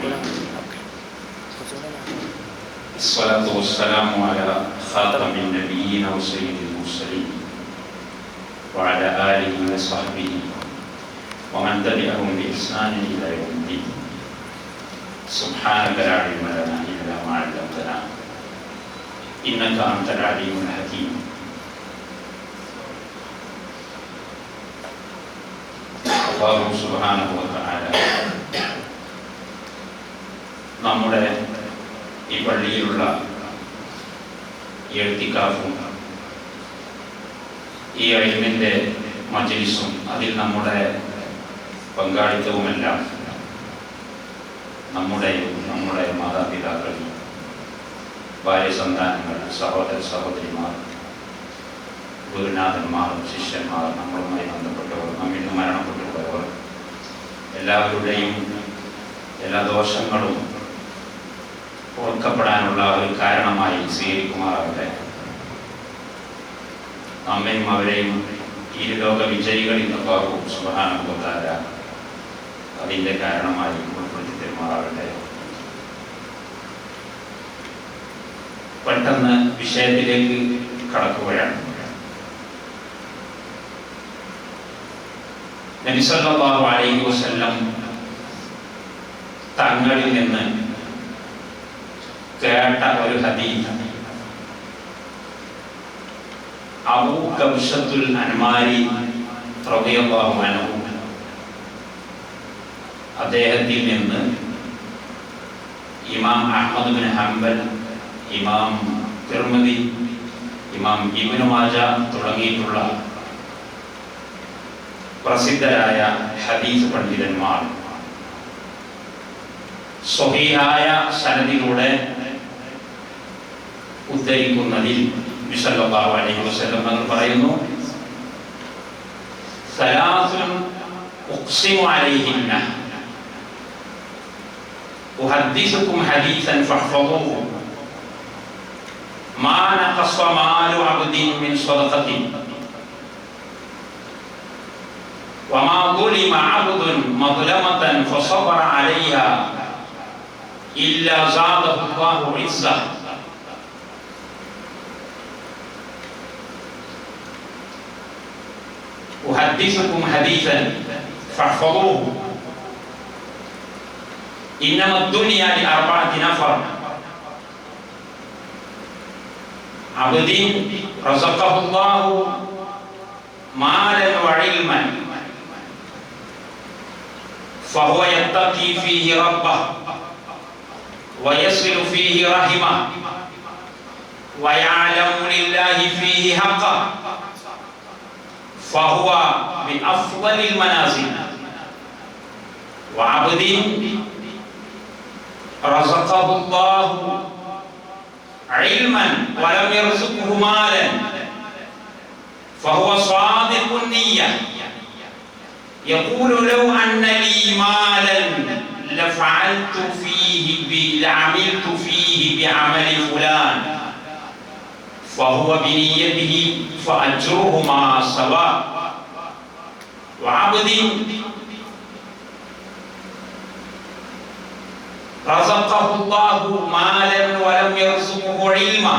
أجمعين. الصلاة والسلام على خاتم النبيين وسيد المرسلين وعلى آله وصحبه ومن تبعهم بإحسان إلى يوم الدين. سبحانك لا علم لنا إلا ما علمتنا إنك أنت العليم الحكيم. അല്ലാഹു സുബ്ഹാനഹു വ തആല നമ്മുടെ ഈ പള്ളിയിലുള്ള ഇഅ്തികാഫും ഈ ഇൽമിന്റെ മജ്ലിസും അതിൽ നമ്മുടെ പങ്കാളിത്തവുമെല്ലാം നമ്മുടെ മാതാപിതാക്കൾ, ഭാര്യ സന്താനങ്ങൾ, സഹോദര സഹോദരിമാർ, ഗുരുനാഥന്മാർ, ശിഷ്യന്മാർ, നമ്മളുമായി ബന്ധപ്പെട്ടവർ, നമ്മിൽ നിന്ന് മരണപ്പെട്ടു പോയവർ, എല്ലാവരുടെയും എല്ലാ ദോഷങ്ങളും ഓർക്കപ്പെടാനുള്ള ഒരു കാരണമായി സ്വീകരിക്കുമാറാകട്ടെ. നമ്മയും അവരെയും ഇരുലോക വിജയികളിൽ അല്ലാഹു സുബ്ഹാനഹു വ തആല അതിൻ്റെ കാരണമായി ഉൾപ്പെടുത്തി തരുമാറാകട്ടെ. പെട്ടെന്ന് വിഷയത്തിലേക്ക് കടക്കുകയാണ്. നബി സല്ലല്ലാഹു അലൈഹി വസല്ലം തങ്ങളിൽ നിന്ന് കേട്ട ഒരു ഹദീസ് അബൂ കബ്ശത്തുൽ അൻമാരി റളിയല്ലാഹു അൻഹു അദ്ദേഹത്തിൽ നിന്ന് ഇമാം അഹ്മദ് ബിൻ ഹംബൽ, ഇമാം തിർമിദി, ഇമാം ഇബ്നു മാജ തുടങ്ങിയിട്ടുള്ള പ്രസിദ്ധരായ ഹദീസ് പണ്ഡിതന്മാർ സ്വഹീഹായ സനദിലൂടെ ഉദ്ധരിക്കുന്നതിൽ നബി സല്ലല്ലാഹു അലൈഹി വസല്ലം തങ്ങൾ പറയുന്നു, സലാസുൻ ഉഖ്സിമു അലൈഹിന്ന ഉഹദ്ദിസുകും ഹദീസൻ ഫഹ്ഫദൂഹു മാ നഖസ മാലു അബ്ദിൻ മിൻ സദഖത്തിൻ وما ظلم عبد مظلمة فصبر عليها إلا زاده الله عزة. أحدثكم حديثا فاحفظوه إنما الدنيا لأربعة نفر: عبد رزقه الله مالا وعلما فهو يتقي فيه ربه ويصل فيه رحمه ويعلم لله فيه حقه فهو بأفضل المنازل. وعبد رزقه الله علما ولم يرزقه مالا فهو صادق النية يقول لو أن لي مالا لعملت فيه بعمل فلان فهو بنيته فأجرهما سواء. وعبد رزقه الله مالا ولم يرزقه علما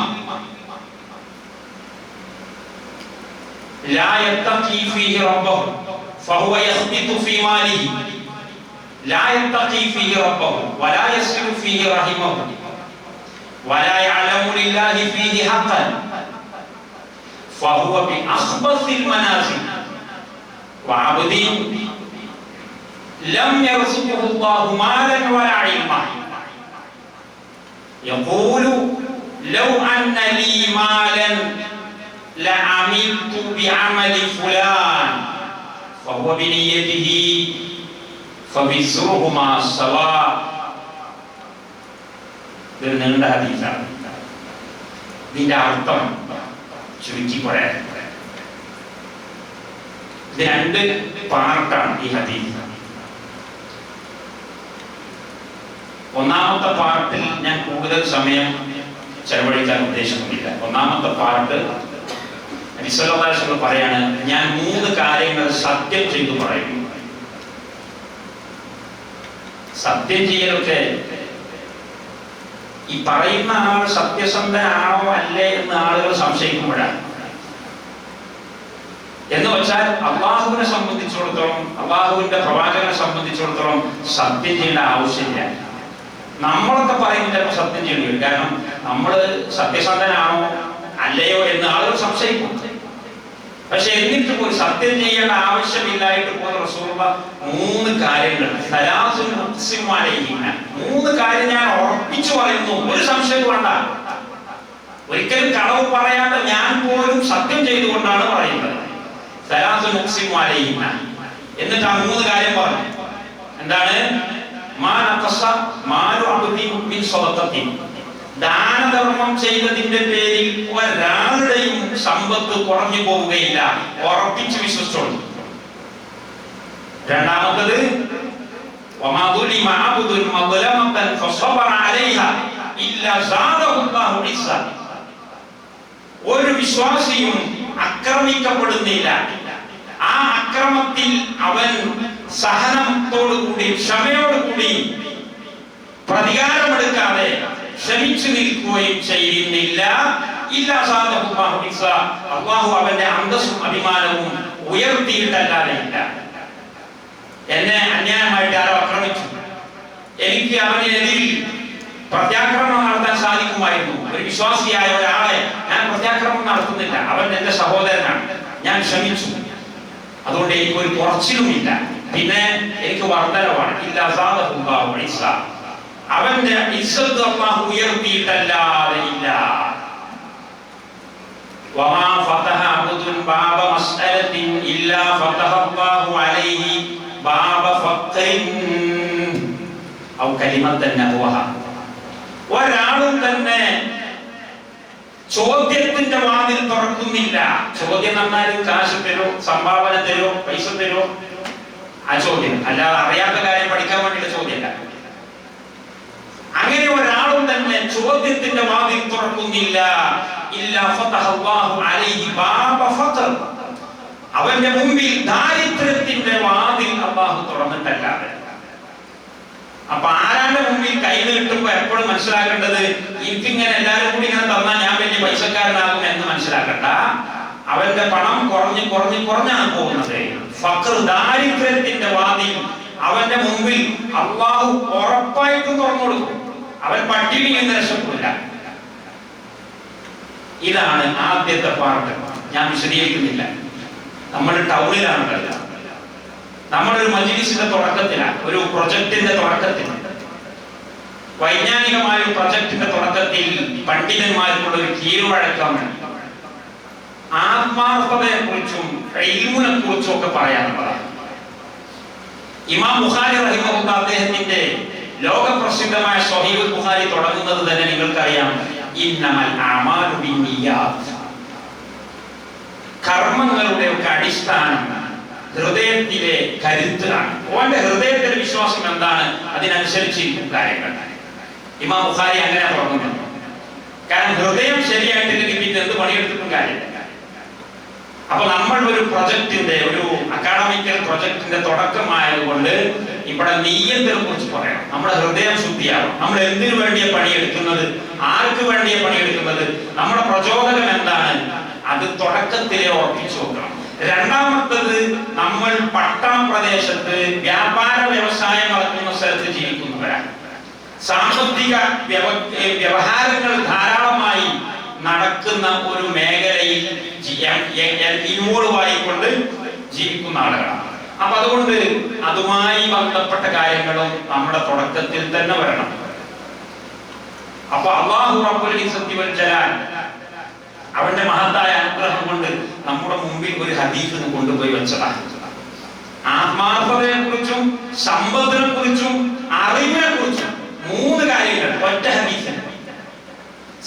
لا يتقي فيه ربه فهو يخبط في ماله لا يتقي فيه ربه ولا يصل فيه رحمه ولا يعلم لله فيه حقا فهو بأخبث المنازل. وعبد لم يرزقه الله مالا ولا علما يقول لو أن لي مالا لعملت بعمل فلان فهو بنيته فبزرهما سواء. ഇത് നീണ്ട ഹദീസാണ്. ഇതിന്റെ അർത്ഥം ചുരുക്കി പറയാൻ, ഇത് രണ്ട് പാർട്ടാണ് ഈ ഹദീസ്. ഒന്നാമത്തെ പാർട്ടിൽ ഞാൻ കൂടുതൽ സമയം ചെലവഴിക്കാൻ ഉദ്ദേശിക്കുന്നില്ല. ഒന്നാമത്തെ പാർട്ട് നബി സല്ലല്ലാഹു അലൈഹി വസല്ലം പറയാണ്, ഞാൻ 3 കാര്യങ്ങൾ സത്യം ചെയ്തു പറയുന്നു. സത്യം ചെയ്യലൊക്കെ ഈ പറയുന്ന ആൾ സത്യസന്ധനാണോ അല്ലേ എന്ന് ആളുകൾ സംശയിക്കുമ്പോഴാണ്. എന്ന് വെച്ചാൽ അള്ളാഹുവിനെ സംബന്ധിച്ചിടത്തോളം, അള്ളാഹുവിന്റെ പ്രവാചകനെ സംബന്ധിച്ചിടത്തോളം സത്യം ചെയ്യേണ്ട ആവശ്യമില്ല. നമ്മളൊക്കെ പറയുന്നത് ചിലപ്പോൾ സത്യം ചെയ്യേണ്ടി വരും. കാരണം നമ്മൾ സത്യസന്ധനാണോ അല്ലയോ എന്ന് ആളുകൾ സംശയിക്കും. പക്ഷെ എന്നിട്ട് പോയി സത്യം ചെയ്യേണ്ട ആവശ്യമില്ലായിട്ട് പോയ റസൂലുള്ള 3 കാര്യങ്ങൾ, 3 കാര്യം ഞാൻ ഉറപ്പിച്ചു പറയുന്നു, ഒരു സംശയം വേണ്ട. ഒരിക്കലും കളവ് പറയാതെ ഞാൻ പോലും സത്യം ചെയ്തുകൊണ്ടാണ് പറയുന്നത്. എന്നിട്ട് ആ 3 കാര്യം പറഞ്ഞു. എന്താണ്? ദാനധർമ്മം ചെയ്തതിന്റെ പേരിൽ ഒരാളുടെയും സമ്പത്ത് കുറഞ്ഞു പോവുകയില്ല. ഉറപ്പിച്ച് വിശ്വസിച്ചോളൂ. രണ്ടാമത്തത്, ഒരു വിശ്വാസിയും ആക്രമിക്കപ്പെടുന്നില്ല. ആ അക്രമത്തിൽ അവൻ സഹനത്തോടുകൂടി, ക്ഷമയോടുകൂടി, പ്രതികാരമെടുക്കാതെ ക്ഷമിച്ചു നിൽക്കുകയും ചെയ്യുന്നില്ല. അള്ളാഹു അവന്റെ അന്തസ്സും അഭിമാനവും ഉയർത്തിയിട്ടല്ലാതെ ഇല്ല. എന്നെ അന്യായമായിട്ട് ആരോ ആക്രമിച്ചു, എനിക്ക് അവനെതിരിൽ പ്രത്യാക്രമണം നടത്താൻ സാധിക്കുമായിരുന്നു. ഒരു വിശ്വാസിയായ ഒരാളെ ഞാൻ പ്രത്യാക്രമണം നടത്തുന്നില്ല, അവൻ എന്റെ സഹോദരനാണ്, ഞാൻ ക്ഷമിച്ചു. അതുകൊണ്ട് എനിക്കൊരു കുറച്ചിലുമില്ല, പിന്നെ എനിക്ക് വർദ്ധനവാണ്. അവന്റെ ഇസ്സത്ത് അല്ലാഹു ഉയർത്തിയിട്ടല്ലാതെ ഇല്ല. വമാ ഫതഹ അബ്ദുൻ ബാബ മസ്അലത്തിൻ ഇല്ലാ ഫതഹ അല്ലാഹു അലൈഹി ബാബ ഫഖ്റിൻ ഔ കലിമത്തൻ നഹ്വഹ. ഒരാളും തന്നെ ചോദ്യത്തിന്റെ വാതിൽ തുറക്കുന്നില്ല. ചോദ്യം എന്നാൽ കാശ് തരോ, സംഭാവന തരോ, പൈസ തരോ, ആ ചോദ്യം. അല്ലാതെ അറിയാത്ത കാര്യം പഠിക്കാൻ വേണ്ടിയുള്ള ചോദ്യമല്ല. അങ്ങനെ ഒരാളും തന്നെ ചോദ്യത്തിന്റെ വാതിൽ തുറക്കുന്നില്ല. അവന്റെ മുമ്പിൽ ദാരിദ്ര്യത്തിന്റെ വാതിൽ അല്ലാഹു തുറന്നിട്ടല്ലാതെ. അപ്പൊ ആരാന്റെ മുമ്പിൽ കൈ നീട്ടുമ്പോ എപ്പോഴും മനസ്സിലാക്കേണ്ടത്, എനിക്കിങ്ങനെ എല്ലാവരും കൂടി ഇങ്ങനെ തന്നാൽ ഞാൻ വലിയ പൈസക്കാരനാകും എന്ന് മനസ്സിലാക്കണ്ട. അവന്റെ പണം കുറഞ്ഞാണ് പോകുന്നത്. ഫഖർ, ദാരിദ്ര്യത്തിന്റെ വാതിൽ അവന്റെ മുമ്പിൽ അല്ലാഹു ഉറപ്പായിട്ടും തുറന്നു കൊടുക്കും. അവൻ പട്ടിണി എന്ന് രക്ഷപ്പെടില്ല. ഇതാണ് ആദ്യത്തെ പാർട്ട്. ഞാൻ വിശദീകരിക്കുന്നില്ല. നമ്മൾ ടൗണിലാണുള്ളത്. നമ്മളൊരു മജ്‌ലിസിന്റെ തുടക്കത്തിലാണ്, ഒരു പ്രൊജക്ടിന്റെ തുടക്കത്തിൽ, വൈജ്ഞാനികമായ ഒരു പ്രൊജക്ടിന്റെ തുടക്കത്തിൽ പണ്ഡിതന്മാർക്കുള്ള ഒരു കീഴ്വഴക്കമാണ് ആത്മാർത്ഥതയെ കുറിച്ചും ഇൽമിനെ കുറിച്ചും ഒക്കെ പറയാനുള്ളതാണ്. ഇമാം ബുഖാരി റഹിമഹുല്ലാഹ് അദ്ദേഹത്തിന്റെ ലോകപ്രസിദ്ധമായ സ്വഹീഹുൽ ബുഖാരി തുടങ്ങുന്നത് തന്നെ നിങ്ങൾക്കറിയാം, ഇന്നമൽ അഅമാലു ബിന്നിയാത്ത്. കർമ്മങ്ങളുടെ ഒക്കെ അടിസ്ഥാനം ഹൃദയത്തിലെ കരുത്താണ്. ഓന്റെ ഹൃദയത്തിലെ വിശ്വാസം എന്താണ്, അതിനനുസരിച്ചിരിക്കും കാര്യങ്ങൾ. ഇമാം ബുഖാരി അങ്ങനെ തുടങ്ങുന്നത്. കാരണം ഹൃദയം ശരിയായിട്ടില്ലെങ്കിൽ പിന്നെ എന്ത് പണിയെടുത്തിട്ടും കാര്യമില്ല. അപ്പൊ നമ്മൾ ഒരു പ്രൊജക്ടിന്റെ, ഒരു അക്കാഡമിക്കൽ പ്രൊജക്ടിന്റെ തുടക്കമായതുകൊണ്ട് ഇവിടെ നിയ്യത്തിനെ കുറിച്ച് പറയണം. നമ്മുടെ ഹൃദയം ശുദ്ധിയാവും. നമ്മൾ എന്തിനു വേണ്ടിയ പണിയെടുക്കുന്നത്, ആർക്ക് വേണ്ടിയ പണിയെടുക്കുന്നത്, നമ്മുടെ പ്രചോദനം എന്താണ്, അത് തുടക്കത്തിലെ ഉറപ്പിച്ചു നോക്കണം. രണ്ടാമത്തത്, നമ്മൾ പട്ടണ പ്രദേശത്ത് വ്യാപാര വ്യവസായം നടക്കുന്ന സ്ഥലത്ത് ജീവിക്കുന്നവരാണ്. സാമ്പത്തിക വ്യവഹാരങ്ങൾ ധാരാളമായി നടക്കുന്ന ഒരു മേഖലയിൽ ഇൻവോൾവ് ആയിക്കൊണ്ട് ജീവിക്കുന്ന ആളുകളാണ്. അപ്പൊ അതുകൊണ്ട് അതുമായി ബന്ധപ്പെട്ട കാര്യങ്ങളും നമ്മുടെ തുടക്കത്തിൽ തന്നെ വരണം. അപ്പൊ അല്ലാഹു റബ്ബുൽ ഇസ്സത്തി വൽ ജലാൽ അവന്റെ മഹത്തായ അനുഗ്രഹം കൊണ്ട് നമ്മുടെ മുമ്പിൽ ഒരു ഹദീസ് കൊണ്ടുപോയി വെച്ചതാണ്. ആത്മാർത്ഥതയെ കുറിച്ചും സമ്പത്തിനെ കുറിച്ചും അറിവിനെ കുറിച്ചും 3 കാര്യങ്ങൾ ഒറ്റ ഹദീസിന്.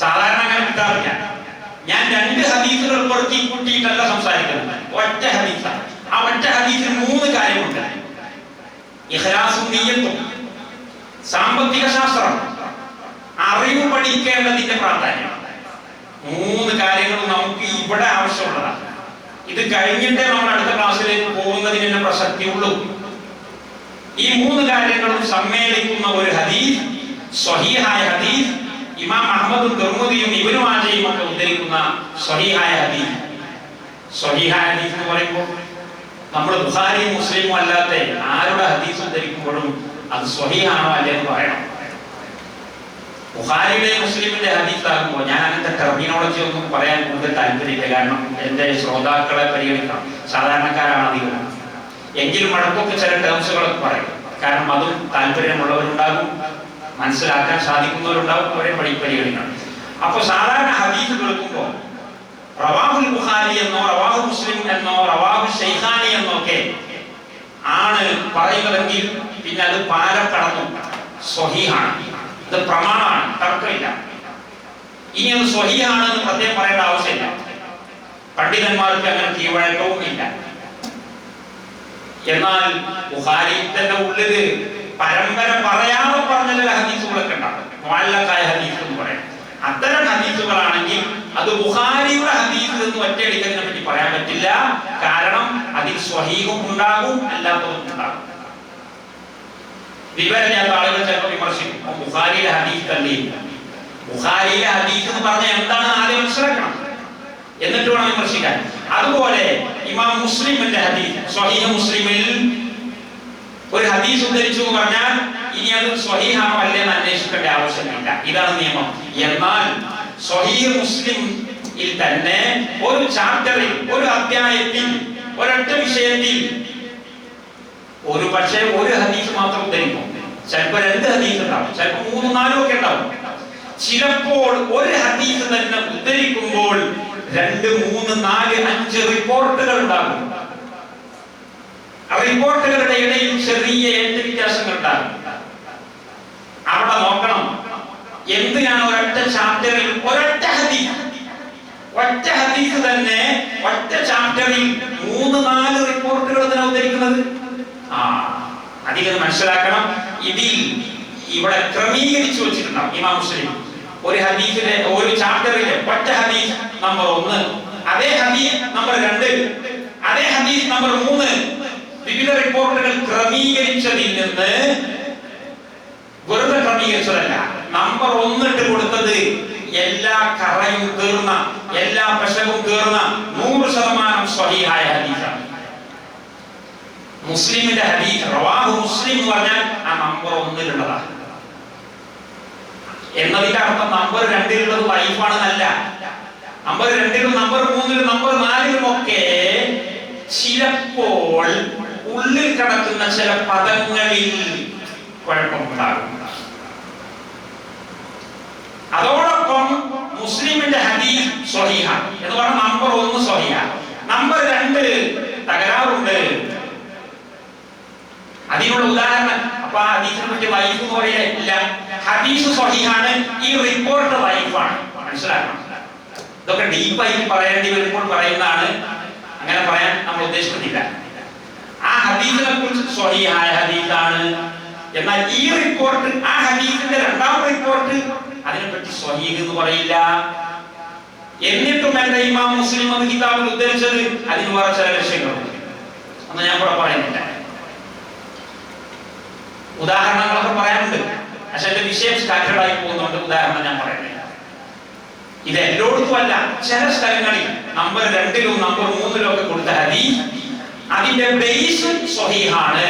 സാധാരണ അങ്ങനെ കിട്ടാറില്ല. ഞാൻ 2 ഹദീസുകൾ പുറത്തി കൂട്ടിയിട്ടല്ല സംസാരിക്കുന്നത്, ഒറ്റ ഹദീസാണ്. ആ ഒറ്റ ഹദീസിൽ 3 കാര്യമുണ്ട്. ഇഖ്ലാസും നിയ്യത്തും, സാമ്പത്തിക ശാസ്ത്രം, അറിവ് പഠിക്കേണ്ടതിന്റെ പ്രാധാന്യം. 3 കാര്യങ്ങളും നമുക്ക് ഇവിടെ ആവശ്യമുള്ളതാണ്. ഇത് കഴിഞ്ഞിട്ടേ നമ്മൾ അടുത്ത ക്ലാസ്സിലേക്ക് പോകുന്നതിന് പ്രസക്തിയുള്ളൂ. ഈ മൂന്ന് കാര്യങ്ങളും സമ്മേളിക്കുന്ന ഒരു ഹദീസ്, സ്വഹീഹായ ഹദീസ്, ഇമാം അഹ്മദും തിർമിദിയും ഇബ്നു മാജയും ഒക്കെ ഉദ്ധരിക്കുന്ന സ്വഹീഹായ ഹദീസ്. സ്വഹീഹായ ഹദീസ് എന്ന് പറയുമ്പോൾ നമ്മൾ ബുഖാരിയും മുസ്ലിമും അല്ലാത്ത ആരുടെ ഹദീസ് ഉദ്ധരിക്കുമ്പോഴും അത് സ്വഹീഹാണോ അല്ലേ എന്ന് പറയണം. ബുഖാരിയുടെ മുസ്ലിമിന്റെ ഹദീസ് ആകുമ്പോൾ ഞാൻ അങ്ങനത്തെ ടെർമിനോളജി ഒന്നും പറയാൻ കൂടുതൽ താല്പര്യമില്ല. കാരണം എന്റെ ശ്രോതാക്കളെ പരിഗണിക്കണം, സാധാരണക്കാരാണ് അധികം. എങ്കിലും മടക്കൊക്കെ ചില ടേംസുകളൊക്കെ പറയും. കാരണം അതും താല്പര്യമുള്ളവരുണ്ടാകും, മനസ്സിലാക്കാൻ സാധിക്കുന്നവരുണ്ടാകും, അവരെ പരിഗണിക്കണം. അപ്പൊ സാധാരണ ഹദീസ് കേൾക്കുമ്പോൾ റവാഹുൽ ബുഖാരി എന്നോ റവാഹു മുസ്ലിം എന്നോ റവാഹു ശൈഖാനി എന്നൊക്കെ ആണ് പറയുന്നതെങ്കിൽ പിന്നെ അത് പാലം കടന്നു സ്വഹീഹാണ്, ഇത് പ്രമാണമാണ്, തർക്കമില്ല. ഇനി അത് സ്വഹീഹാണെന്ന് പ്രത്യേകം പറയേണ്ട ആവശ്യമില്ല. പണ്ഡിതന്മാർക്ക് അങ്ങനെ കീഴ്വഴക്കവും ഇല്ല. എന്നാൽ ബുഖാരി തന്നെ ഉള്ളില് പരമ്പര പറയാതെ പറഞ്ഞ ഹദീസുകളൊക്കെ ഉണ്ടാകും, മുഅല്ലഖായ ഹദീസ് എന്ന് പറയും. അത്തരം ഹദീസുകളാണെങ്കിൽ അത് ബുഖാരിയുടെ ഹദീസ് എന്ന് ഒറ്റയടിക്കതിനെ പറ്റി പറയാൻ പറ്റില്ല. കാരണം അതിൽ സ്വഹീഹും ഉണ്ടാകും, അല്ലാത്തതും ഉണ്ടാകും. വിവരമില്ലാത്ത ആളുകൾ ചിലപ്പോൾ വിമർശിക്കും, ബുഖാരിയിലെ ഹദീസ് തള്ളിയില്ല. ബുഖാരിയിലെ ഹദീസ് എന്ന് പറഞ്ഞാൽ എന്താണ് ആദ്യം മനസ്സിലാക്കണം, എന്നിട്ട് വേണം വിമർശിക്കാൻ. അതുപോലെ ഇമാം മുസ്ലിമിന്റെ ഹദീസ്, സ്വഹീഹ് മുസ്ലിമിൽ ഒരു ഹദീസ് ഉദ്ധരിച്ചു എന്ന് പറഞ്ഞാൽ ഇനി അത് സ്വഹീഹാണോ അല്ലേ എന്ന് അന്വേഷിക്കേണ്ട ആവശ്യമില്ല. ഇതാണ് നിയമം. എന്നാൽ സ്വഹീഹ് മുസ്ലിമിൽ തന്നെ ഒരു ചാപ്റ്ററിൽ, ഒരു അധ്യായത്തിൽ, ഒരൊറ്റ വിഷയത്തിൽ ഒരു പക്ഷേ ഒരു ഹദീസ് മാത്രം ഉദ്ധരിക്കും. ചിലപ്പോൾ 2 ഹദീസ് ഉണ്ടാവും, ചിലപ്പോൾ 3, 4 ഒക്കെ ഉണ്ടാവും. ചിലപ്പോൾ ഒരു ഹദീസ് തന്നെ ഉദ്ധരിക്കുമ്പോൾ 2, 3, 4, 5 റിപ്പോർട്ടുകൾ ഉണ്ടാകും. റിപ്പോർട്ടുകളുടെ ഇടയിൽ ചെറിയ വ്യത്യാസങ്ങൾ ഉണ്ടാകും. അവിടെ നോക്കണം, എന്തിനാണ് ഒരൊറ്റ ചാപ്റ്ററിൽ ഒരൊറ്റ ഹദീസ് തന്നെ ഒറ്റ ചാപ്റ്ററിൽ 3, 4 റിപ്പോർട്ടുകൾ തന്നെ ഉദ്ധരിക്കുന്നത്? അധികം മനസ്സിലാക്കണം. ഇവിടെ ക്രമീകരിച്ചു വെച്ചിട്ടുണ്ടാവും ഇമാം മുസ്ലിം. ഒരു ഹദീസിലെ ഒരു ചാപ്റ്ററിലെ ഒറ്റ ഹദീസ് നമ്പർ 1, അതേ ഹദീസ് നമ്പർ 2, അതേ ഹദീസ് നമ്പർ 3, വിവിധ റിപ്പോർട്ടുകൾ ക്രമീകരിച്ചതിൽ നിന്ന് വെറുതെ ക്രമീകരിച്ചതല്ല. നമ്പർ 1 ഇട്ട് കൊടുത്തത് എല്ലാ കറയും തീർന്ന, എല്ലാ പ്രശ്നവും തീർന്ന 100% സ്വഹീഹായ ഹദീസാണ്. മുസ്ലിമിന്റെ ഹദീസ് റവാഹു മുസ്ലിം എന്ന് പറഞ്ഞാൽ ആ നമ്പർ 1-ലുള്ളതാണ്. എന്നതിന്റെ അർത്ഥം നമ്പർ 2-ലുള്ളത് വൈഫാണെന്നല്ല. നമ്പർ 2-ലും നമ്പർ 3-ലും നമ്പർ 4-ലും ഒക്കെ ചിലപ്പോൾ ഉള്ളിൽ കിടക്കുന്ന ചില പദങ്ങളിൽ കുഴപ്പമുണ്ടാകും. അതോടൊപ്പം മുസ്ലിമിന്റെ ഹദീസ് സ്വഹീഹ എന്ന് പറഞ്ഞാൽ നമ്പർ 1 സ്വഹീഹ, നമ്പർ 2 തകരാറുണ്ട്. അതിനുള്ള ഉദാഹരണം അപ്പൊ ആ ഹദീസിനെ പറ്റി വൈഫ് എന്ന് പറയില്ല. ഹദീസ് സ്വഹീഹാണ്, ഈ റിപ്പോർട്ട് വൈഫാണ്. മനസ്സിലാക്കണം. ഇതൊക്കെ ഡീപ്പായി പറയേണ്ടി വരുമ്പോൾ പറയുന്നതാണ്. അങ്ങനെ പറയാൻ നമ്മൾ ഉദ്ദേശിക്കുന്നില്ല. ആ ഹദീസിനെ കുറിച്ച് സ്വഹീഹായ ഹദീസാണ്. എന്നാൽ ഈ റിപ്പോർട്ട്, ആ ഹദീസിന്റെ 2ാം റിപ്പോർട്ട്, അതിനെപ്പറ്റി സ്വഹീഹ് എന്ന് പറയില്ല. എന്നിട്ടും എന്റെ ഇമാം മുസ്ലിം എന്ന കിതാബിൽ ഉദ്ധരിച്ചത് അതിന് വേറെ ചില ലക്ഷ്യങ്ങളുണ്ട്. അന്ന് ഞാൻ ഇവിടെ പറയുന്നില്ല. ഉദാഹരണങ്ങളൊക്കെ പറയാനുണ്ട്, പക്ഷെ എന്റെ വിഷയം സ്കാറ്റേർഡ് ആയി പോകുന്നുണ്ട്. ഉദാഹരണം ഞാൻ പറയുന്നില്ല. ഇത് എല്ലായിടത്തും അല്ല, ചില സ്ഥലങ്ങളിൽ നമ്പർ 2-ലും നമ്പർ 3-ലും ഒക്കെ കൊടുത്ത ഹദീസ് അതിന്റെ ബേസ് സ്വഹീഹാണ്.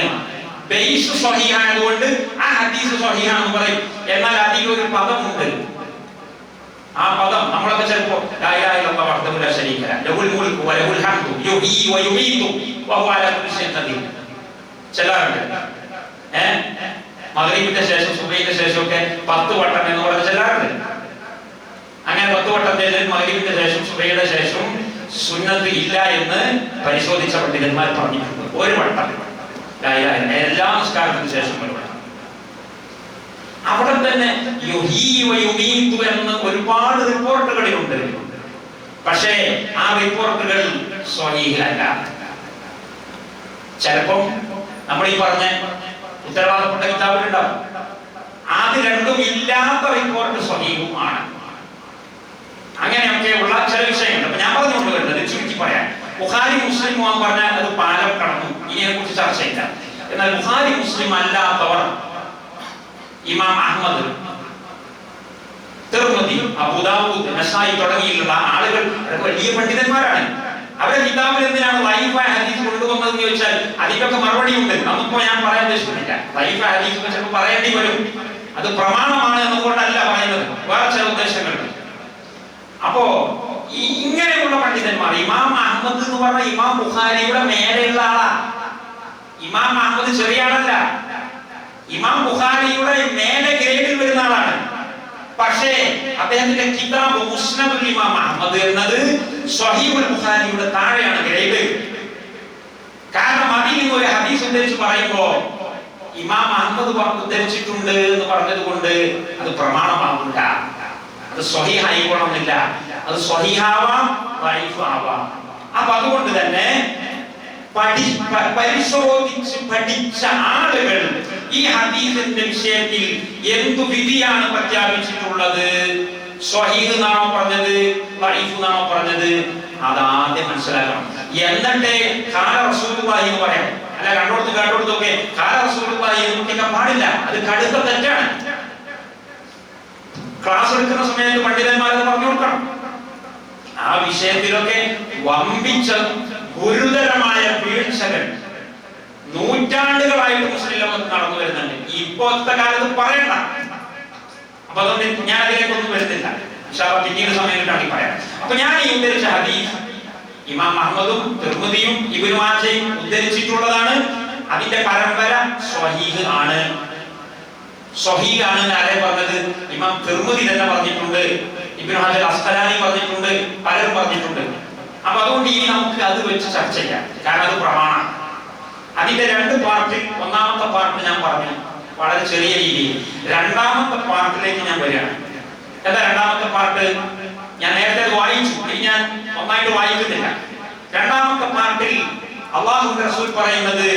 ബേസ് സ്വഹീഹായതുകൊണ്ട് ആ ഹദീസ് സ്വഹീഹാണെന്ന് പറയും. എന്നാൽ അതിലൊരു പദമുണ്ട്. ആ പദം നമ്മളൊക്കെ ചിലപ്പോ ലാ ഇലാഹ ഇല്ലല്ലാഹു വഹ്ദഹു ലാ ശരീക ലഹു ലഹുൽ മുൽക്കു വലഹുൽ ഹംദു യുഹ്യി വയുമീതു വഹുവ അലാ കുല്ലി ഷൈഇൻ ഖദീർ ചെല്ലാറുണ്ട്. മഗ്രിബിന്റെ ശേഷം സുബഹിന്റെ ശേഷം ഒക്കെ 10 വട്ടം എന്ന് പറഞ്ഞ് ചെല്ലാറുണ്ട്. അങ്ങനെ 10 വട്ടം ചെയ്തത് മഗ്രിബിന്റെ ശേഷം സുബഹിയുടെ ശേഷം സുന്നത്ത് ഇല്ല എന്ന് പരിശോധിച്ച പണ്ഡിതന്മാർ പറഞ്ഞിട്ടുണ്ട്. 1 വട്ടം എല്ലാ നിസ്കാരത്തിന് ശേഷം 1 വട്ടം. അവിടെ തന്നെ എന്ന് ഒരുപാട് റിപ്പോർട്ടുകളിലുണ്ട്. പക്ഷേ ആ റിപ്പോർട്ടുകൾ സ്വഹീഹല്ല. ചിലപ്പം നമ്മൾ ഈ പറഞ്ഞ ഉത്തരവാദപ്പെട്ട കിതാബിലുണ്ടാവും. അത് രണ്ടും ഇല്ലാത്ത റിപ്പോർട്ട് സ്വഹീഹുമാണ്. അങ്ങനെയൊക്കെ ഉള്ള ചില വിഷയങ്ങളുണ്ട്. അപ്പൊ ഞാൻ പറഞ്ഞുകൊണ്ട് വരുന്നത് ചുരുക്കി പറയാം. ബുഖാരി മുസ്ലിം എന്ന് പറഞ്ഞാൽ അത് പാലം കടന്നു, ഇതിനെ കുറിച്ച് ചർച്ചയില്ല. എന്നാൽ ബുഖാരി മുസ്ലിം അല്ലാത്തവർ ഇമാം അഹ്മദ്, തിർമിദി, അബൂ ദാവൂദ്, നസായി തുടങ്ങിയുള്ള ആളുകൾ വലിയ പണ്ഡിതന്മാരാണ്. അവരെ കിതാബിൽ എന്തിനാണ് ലൈഫായ ഹദീസ് കൊണ്ടുവന്നതെന്ന് ചോദിച്ചാൽ അതിനൊക്കെ മറുപടി ഉണ്ട്. അതൊന്നും ഞാൻ പറയാൻ ഉദ്ദേശിക്കുന്നില്ല. ലൈഫായ ഹദീസ് ചിലപ്പോൾ പറയേണ്ടി വരും. അത് പ്രമാണമാണ് എന്നുകൊണ്ടല്ല പറയുന്നത്, വേറെ ചില ഉദ്ദേശങ്ങളുണ്ട്. അപ്പോ ഇങ്ങനെയുള്ള പണ്ഡിതന്മാർ, ഇമാം അഹ്മദ് എന്ന് പറഞ്ഞ ഇമാം ബുഖാരിയുടെ മേലെയുള്ള ആളാ. ഇമാം അഹ്മദ് ചെറിയ ആളല്ല, ഇമാം ബുഖാരിയുടെ മേലെ ഗ്രേഡിൽ വരുന്ന ആളാണ്. പക്ഷേ അദ്ദേഹത്തിന്റെ കിതാബ് മുസ്നദുൽ ഇമാം അഹ്മദ് എന്നത് സ്വഹീഹുൽ ബുഖാരിയുടെ താഴെയാണ് ഗ്രേഡ്. കാരണം അതിൽ നിന്ന് ഒരു ഹദീസ് ഉദ്ധരിച്ച് പറയുമ്പോ ഇമാം അഹ്മദ് ഉദ്ധരിച്ചിട്ടുണ്ട് എന്ന് പറഞ്ഞത് കൊണ്ട് അത് പ്രമാണമാവില്ല, അത് സ്വഹീഹായിക്കൊള്ളണമെന്നില്ല. അത് സ്വഹീഹാവാം, ദഈഫ് ആവാം. അപ്പൊ അതുകൊണ്ട് തന്നെ പരിശോധിച്ച് പഠിച്ച ആളുകൾ ഈ ഹദീസിന്റെ വിഷയത്തിൽ എന്തു വിധിയാണ് പ്രഖ്യാപിച്ചിട്ടുള്ളത്? സ്വഹീഹ് എന്നാണോ പറഞ്ഞത്, ദഈഫ് എന്നാണോ പറഞ്ഞത്? അതാദ്യം മനസ്സിലാക്കണം. എന്നിട്ട് ഖാല റസൂലുള്ളാഹി എന്ന് പറയാം. അല്ല കണ്ടോടത്തൊക്കെ ഖാല റസൂലുള്ളാഹി എന്ന് കുട്ടിക്കാൻ പാടില്ല, അത് കടുത്ത തെറ്റാണ്. ക്ലാസ് എടുക്കുന്ന സമയത്ത് പണ്ഡിതന്മാരത് പറഞ്ഞു കൊടുക്കണം. ആ വിഷയത്തിലൊക്കെ വമ്പിച്ച ഗുരുതരമായ വീഴ്ചകൾ നൂറ്റാണ്ടുകളായിട്ട് മുസ്ലിം ലോകത്ത് നടന്നു വരുന്നുണ്ട്. ഇപ്പോഴത്തെ കാലത്ത് പറയണ്ട. അപ്പൊ അതുകൊണ്ട് ഞാൻ അതിലേക്കൊന്നും വരുന്നില്ല. പിന്നീട് സമയം കിട്ടാണെങ്കിൽ പറയാം. അപ്പൊ ഞാൻ ഈ ഉദ്ധരിച്ച ഹദീസ് ഇമാം അഹ്മദും തിർമിദിയും ഇബ്നു മാജയും ഉദ്ധരിച്ചിട്ടുള്ളതാണ്. അതിന്റെ പരമ്പര സ്വഹീഹ് ആണ്. സ്വഹീഹ് ആണ് ആരെ പറഞ്ഞത്? ഇമാം തിർമിദി തന്നെ പറഞ്ഞിട്ടുണ്ട്, ഇബ്നു ഹജർ അസ്ഖലാനി പറഞ്ഞിട്ടുണ്ട്, പലരും പറഞ്ഞിട്ടുണ്ട്. അപ്പൊ അതുകൊണ്ട് ഇനി നമുക്ക് അത് വെച്ച് ചർച്ച ചെയ്യാം, കാരണം അത് പ്രമാണമാണ്. അതിന്റെ രണ്ട് പാർട്ട്, ഒന്നാമത്തെ പാർട്ട് ഞാൻ പറഞ്ഞു വളരെ ചെറിയ രീതിയിൽ. രണ്ടാമത്തെ പാർട്ടിലേക്ക് ഞാൻ വരികയാണ്. എന്താ രണ്ടാമത്തെ പാർട്ട്? ഞാൻ നേരത്തെ വായിച്ചു, ഇനി ഞാൻ ഒന്നായിട്ട് വായിക്കുന്നില്ല. രണ്ടാമത്തെ പാർട്ടിൽ അല്ലാഹുവിന്റെ റസൂൽ പറയുന്നത്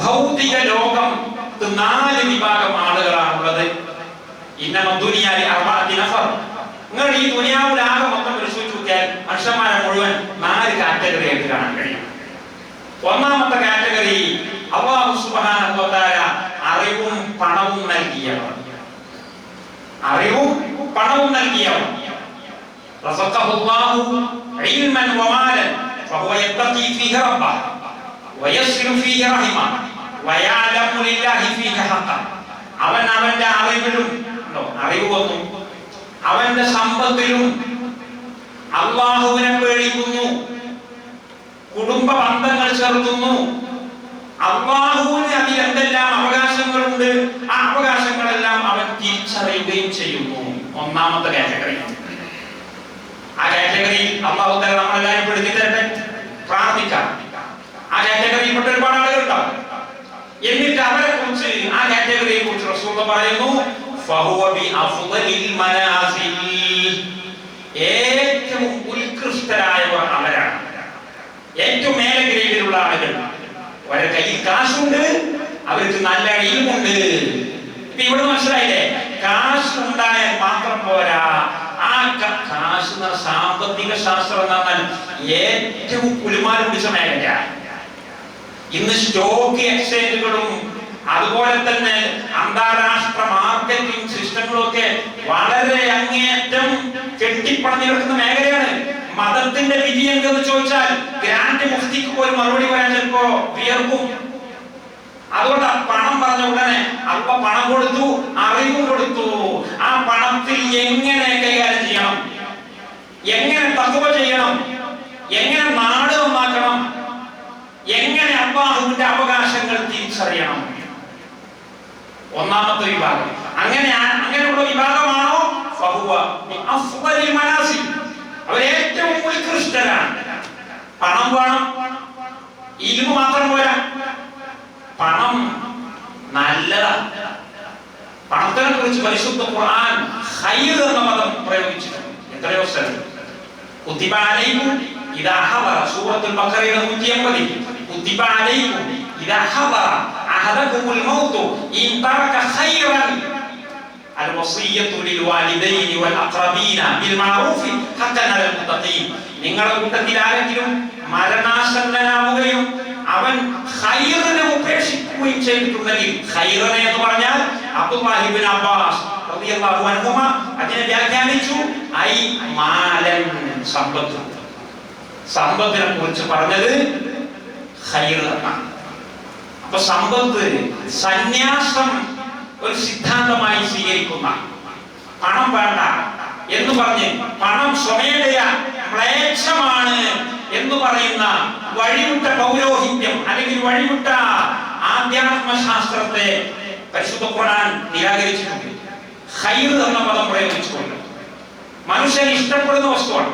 ഭൗതിക ലോകം 4 വിഭാഗം ആളുകളാണുള്ളത്. ഇന്നമ ദുനിയാലി അർബഅത്തി നഫർ. നിങ്ങൾ ഈ ദുനിയാവിലാകെ മൊത്തം പരിശോധിച്ച് നോക്കിയാൽ മനുഷ്യന്മാരെ മുഴുവൻ 4 കാറ്റഗറി ആയിട്ട് കാണാൻ കഴിയും. ഒന്നാമത്തെ കാറ്റഗറി അല്ലാഹു സുബ്ഹാനഹു വ തആല അറിവും പണവും നൽകിയവർ. അറിവും പണവും നൽകിയവർ. റസഖഹുല്ലാഹു ഇൽമൻ വമാലൻ ഫഹുവ യത്തഖി ഫീഹി റബ്ബഹ വയസ്ലു ഫീഹി റഹിമ വയഅലമു ലില്ലാഹി ഫീഹി ഹഖ. അവൻ അവന്റെ അറിവിലും അറിവ് വന്നു, അവന്റെ സമ്പത്തിലും അല്ലാഹുവിനെ പേടിക്കുന്നു, കുടുംബ ബന്ധങ്ങൾ ചേർത്തുന്നു, അല്ലാഹുവിന് അതിൽ എന്തെല്ലാം അവകാശങ്ങളുണ്ട് ആ അവകാശങ്ങളെല്ലാം അവൻ തിരിച്ചറിയുകയും ചെയ്യുന്നു. ഒന്നാമത്തെ കാറ്റഗറി. ആ കാറ്റഗറിയിൽ അല്ലാഹു തആല നമ്മളെല്ലാവരും പെടുത്തി തരട്ടെ, പ്രാർത്ഥിക്കാം. ആ കാറ്റഗറിയിൽപ്പെട്ട ഒരുപാട് ആളുകളുണ്ടാവും. എന്നിട്ട് അവരെ കുറിച്ച്, ആ കാറ്റഗറിയെ കുറിച്ച് റസൂൽ പറയുന്നു ഫഹുവ ബി അഫ്ളലിൽ മനാസിൽ. ഏറ്റവും ഉത്കൃഷ്ടരായവർ അവരാണ്, ഏറ്റവും മേലെ ഗ്രേഡിലുള്ള ആളുകൾ. അവരുടെ കയ്യിൽ കാശുണ്ട്, അവർക്ക് നല്ല ഇൽമുണ്ട്. ഇപ്പൊ ഇവിടെ മനസ്സിലായില്ലേ? കാശ് ഉണ്ടായാൽ മാത്രം പോരാ. ആ കാശ് സാമ്പത്തിക ശാസ്ത്രം എന്ന് പറഞ്ഞാൽ ഏറ്റവും കുലുമാനം പിടിച്ച മേഖല. ഇന്ന് സ്റ്റോക്ക് എക്സ്ചേഞ്ചുകളും അതുപോലെ തന്നെ അന്താരാഷ്ട്ര മാർക്കറ്റിംഗ് സിസ്റ്റങ്ങളും ഒക്കെ വളരെ അങ്ങേയറ്റം കെട്ടിപ്പണഞ്ഞു കിടക്കുന്ന മേഖലയാണ്. മതത്തിന്റെ വിധി എന്തെന്ന് ചോദിച്ചാൽ ഗ്രാൻഡ് മുഫ്തിക്ക് പോലും മറുപടി പറയാൻ ചിലപ്പോ വിയർക്കും. അതുകൊണ്ട് പണം പറഞ്ഞ ഉടനെ അല്പ പണം കൊടുത്തു, അറിവും കൊടുത്തു. ആ പണത്തിൽ എങ്ങനെ കൈകാര്യം ചെയ്യണം, എങ്ങനെ തഖ്വ ചെയ്യണം, എങ്ങനെ നാട് നന്നാക്കണം, എങ്ങനെ അല്ലാഹുവിന്റെ അവകാശങ്ങൾ തിരിച്ചറിയണം. ഒന്നാമത്തെ വിഭാഗം. അങ്ങനെയുള്ള വിഭാഗമാണോ? ഫഹുവ ബി അഫ്ളലിൽ മനാസിൽ. അവർ ഏറ്റവും ഉത്കൃഷ്ടരാണ്. പണം വേണം, ഇൽമു മാത്രം പോരാ, പണം നല്ലതാണ്. പണത്തിനെ കുറിച്ച് പരിശുദ്ധ ഖുർആൻ ഖൈർ എന്ന പദം പ്രയോഗിച്ചിട്ടുണ്ട് എത്രയോ സ്ഥലം. കുത്തിബ അലൈക്കും ഇദാ ഹദറ, സൂറത്തുൽ ബഖറയുടെ 180. കുത്തിബ അലൈക്കും ഇദാ ഹദറ അഹദകുമുൽ മൗതു ഇൻ തറക ഖൈറൻ അൽവസിയ്യതു ലിൽവാലിദൈനി വൽ അഖറബീന ബിൽ മഅറൂഫി ഹഖൻ അലൽ മുത്തഖീൻ. നിങ്ങളുടെ കൂട്ടത്തിൽ ആരെങ്കിലും മരണാസന്നനാവുകയും അവൻ ഖൈറിനെ ഉപേക്ഷിക്കുകയും ചെയ്തിട്ടുണ്ടെങ്കിൽ, ഖൈറിനെ എന്ന് പറഞ്ഞാൽ അബ്ദുല്ലാഹി ഇബ്നു അബ്ബാസ് റളിയല്ലാഹു അൻഹുമ അതിനെ വ്യാഖ്യാനിച്ചു ഐ മാലൻ, സമ്പത്ത്. സമ്പത്തിനെ കുറിച്ച് പറഞ്ഞത് ഖൈർ എന്നാണ്. അപ്പൊ സമ്പത്ത് സന്യാസം ഒരു സിദ്ധാന്തമായി സ്വീകരിക്കുന്ന, പണം വേണ്ട എന്ന് പറഞ്ഞ് പണം സ്വമേധയാ മ്ലേച്ഛമാണ് എന്ന് പറയുന്ന വഴിവിട്ട പൗരോഹിത്യം അല്ലെങ്കിൽ വഴിവിട്ട ആധ്യാത്മശാസ്ത്രത്തെ പരിശുദ്ധ ഖുർആൻ നിരാകരിച്ചിട്ടുണ്ട്. ഖൈർ എന്ന പദം പ്രയോഗിച്ചുകൊണ്ട് മനുഷ്യൻ ഇഷ്ടപ്പെടുന്ന വസ്തുവാണ്.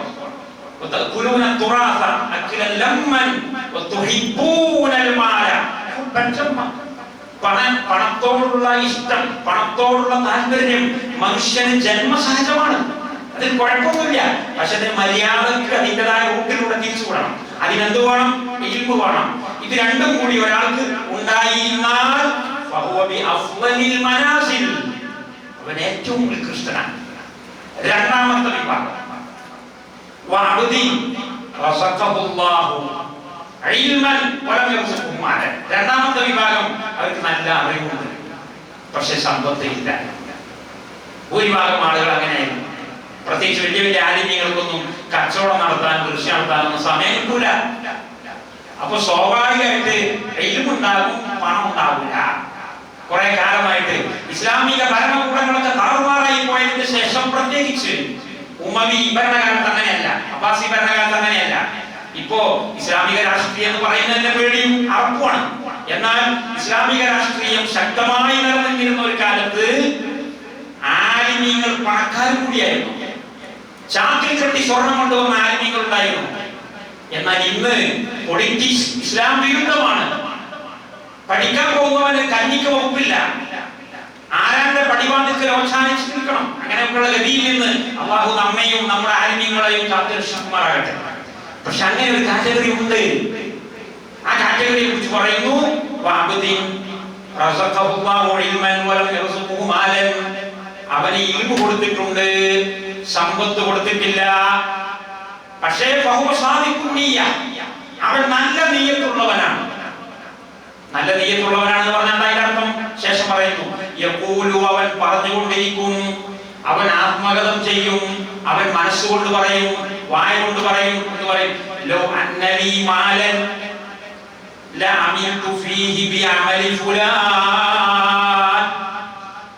പണത്തോടുള്ള ഇഷ്ടം, പണത്തോടുള്ള താല്പര്യം മനുഷ്യന് ജന്മസഹജമാണ്. അതിന് കുഴപ്പമൊന്നുമില്ല. പക്ഷെ അതിന് മര്യാദക്ക് അതിൻ്റെതായ റൂട്ടിലൂടെ തിരിച്ചുവിടണം. അതിനെന്ത് വേണം? ഇൽമു വേണം. ഇത് രണ്ടും കൂടി ഒരാൾക്ക് ഉണ്ടായിരുന്നാൽ അവൻ ഏറ്റവും ഉത്കൃഷ്ടനാണ്. രണ്ടാമത്തെ വിഭാഗം രണ്ടാമത്തെ വിഭാഗം അവർക്ക് നല്ല അറിവുണ്ട്, പക്ഷെ സമ്പത്തില്ല. ഭൂരിഭാഗം ആളുകൾ അങ്ങനെയായിരുന്നു. പ്രത്യേകിച്ച് വലിയ വലിയ ആലിമ്യങ്ങൾക്കൊന്നും കച്ചവടം നടത്താൻ, കൃഷി നടത്താനൊന്നും സമയം കിട്ടൂല. അപ്പൊ സ്വാഭാവികമായിട്ട് ഇൽമുണ്ടാകും, പണം ഉണ്ടാവില്ല. കുറെ കാലമായിട്ട് ഇസ്ലാമിക ഭരണകൂടങ്ങളൊക്കെ താറുമാറായി പോയതിന് ശേഷം, പ്രത്യേകിച്ച് ഉമവി ഭരണകാലത്ത് അങ്ങനെയല്ല, അബ്ബാസി ഭരണകാലത്ത് അങ്ങനെയല്ല. ഇപ്പോ ഇസ്ലാമിക രാഷ്ട്രീയം എന്ന് പറയുന്നതിന്റെ പേടിയും അറപ്പുമാണ്. എന്നാൽ ഇസ്ലാമിക രാഷ്ട്രീയം ശക്തമായി നിലനിന്നിരുന്ന ഒരു കാലത്ത് ആലിമീങ്ങൾ പണക്കാർ കൂടിയായിരുന്നു. ചാക്കിൽ കെട്ടി സ്വർണം കൊണ്ടുവന്ന ആലിമീങ്ങൾ ഉണ്ടായിരുന്നു. എന്നാൽ ഇന്ന് പൊളിറ്റിക്സ് ഇസ്ലാം വിരുദ്ധമാണ്. പഠിക്കാൻ പോകുന്നവന് കഞ്ഞിക്ക് വകുപ്പില്ല. ആരാന്റെ പടിവാതിക്കൽ അവസാനിച്ചു നിൽക്കണം. അങ്ങനെയൊക്കെയുള്ള ഗതിയിൽ നിന്ന് അള്ളാഹു നമ്മയും നമ്മുടെ ആലിമീങ്ങളെയും കാത്തുരക്ഷിക്കുമാറാകട്ടെ. പക്ഷെ അങ്ങനെ ഒരു കാറ്റഗറി ഉണ്ട്. ആ കാറ്റഗറിയെ കുറിച്ച് പറയുന്നു, അവന് ഇൽമു കൊടുത്തിട്ടുണ്ട്, സമ്പത്ത് കൊടുത്തിട്ടില്ല. പക്ഷേ അവൻ നല്ല നിയ്യത്തുള്ളവനാണ്. നല്ല നിയ്യത്തുള്ളവനാണെന്ന് പറഞ്ഞാൽ അതിന്റെ അർത്ഥം ശേഷം പറയുന്നു, അവൻ പറഞ്ഞുകൊണ്ടിരിക്കും, അവൻ ആത്മഗതം ചെയ്യും, അവൻ മനസ്സുകൊണ്ട് പറയും, വായ കൊണ്ട് പറയും എന്ന് പറയും. ലോ അന്നലി മാലൻ ലഅമിൽതു ഫീഹി ബിഅമലി ഫുലാൻ.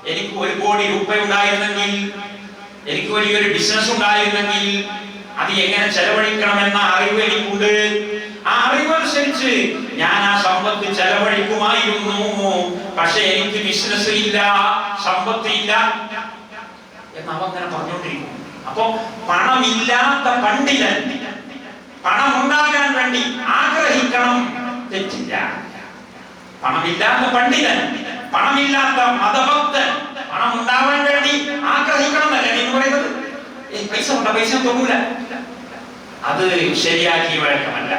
എനിക്ക് 1 കോടി രൂപ ഉണ്ടായിരുന്നെങ്കിൽ, എനിക്ക് വലിയൊരു ബിസിനസ് ഉണ്ടായിരുന്നെങ്കിൽ അത് എങ്ങനെ ചെലവഴിക്കണമെന്ന അറിവ് എനിക്കുണ്ട്. ആ അറിവനുസരിച്ച് ഞാൻ ആ സമ്പത്ത് ചെലവഴിക്കുമായിരുന്നു. പക്ഷെ എനിക്ക് ബിസിനസ് ഇല്ല, സമ്പത്ത് ഇല്ല എന്ന് അവൻ അങ്ങനെ പറഞ്ഞുകൊണ്ടിരിക്കും. അപ്പൊ പണമില്ലാത്ത പണ്ഡിതൻ പണം ഉണ്ടാകാൻ വേണ്ടി ആഗ്രഹിക്കണം, തെറ്റില്ല. പണമില്ലാത്ത പണ്ഡിതൻ, പണമില്ലാത്ത മതഭക്തൻ പണം ഉണ്ടാവാൻ വേണ്ടി ആഗ്രഹിക്കണം എന്നല്ലേ എന്ന് പറയുന്നത്. പൈസ ഉണ്ടോ, പൈസ തൊടൂല, അത് ശരിയാക്കി വഴക്കമല്ല.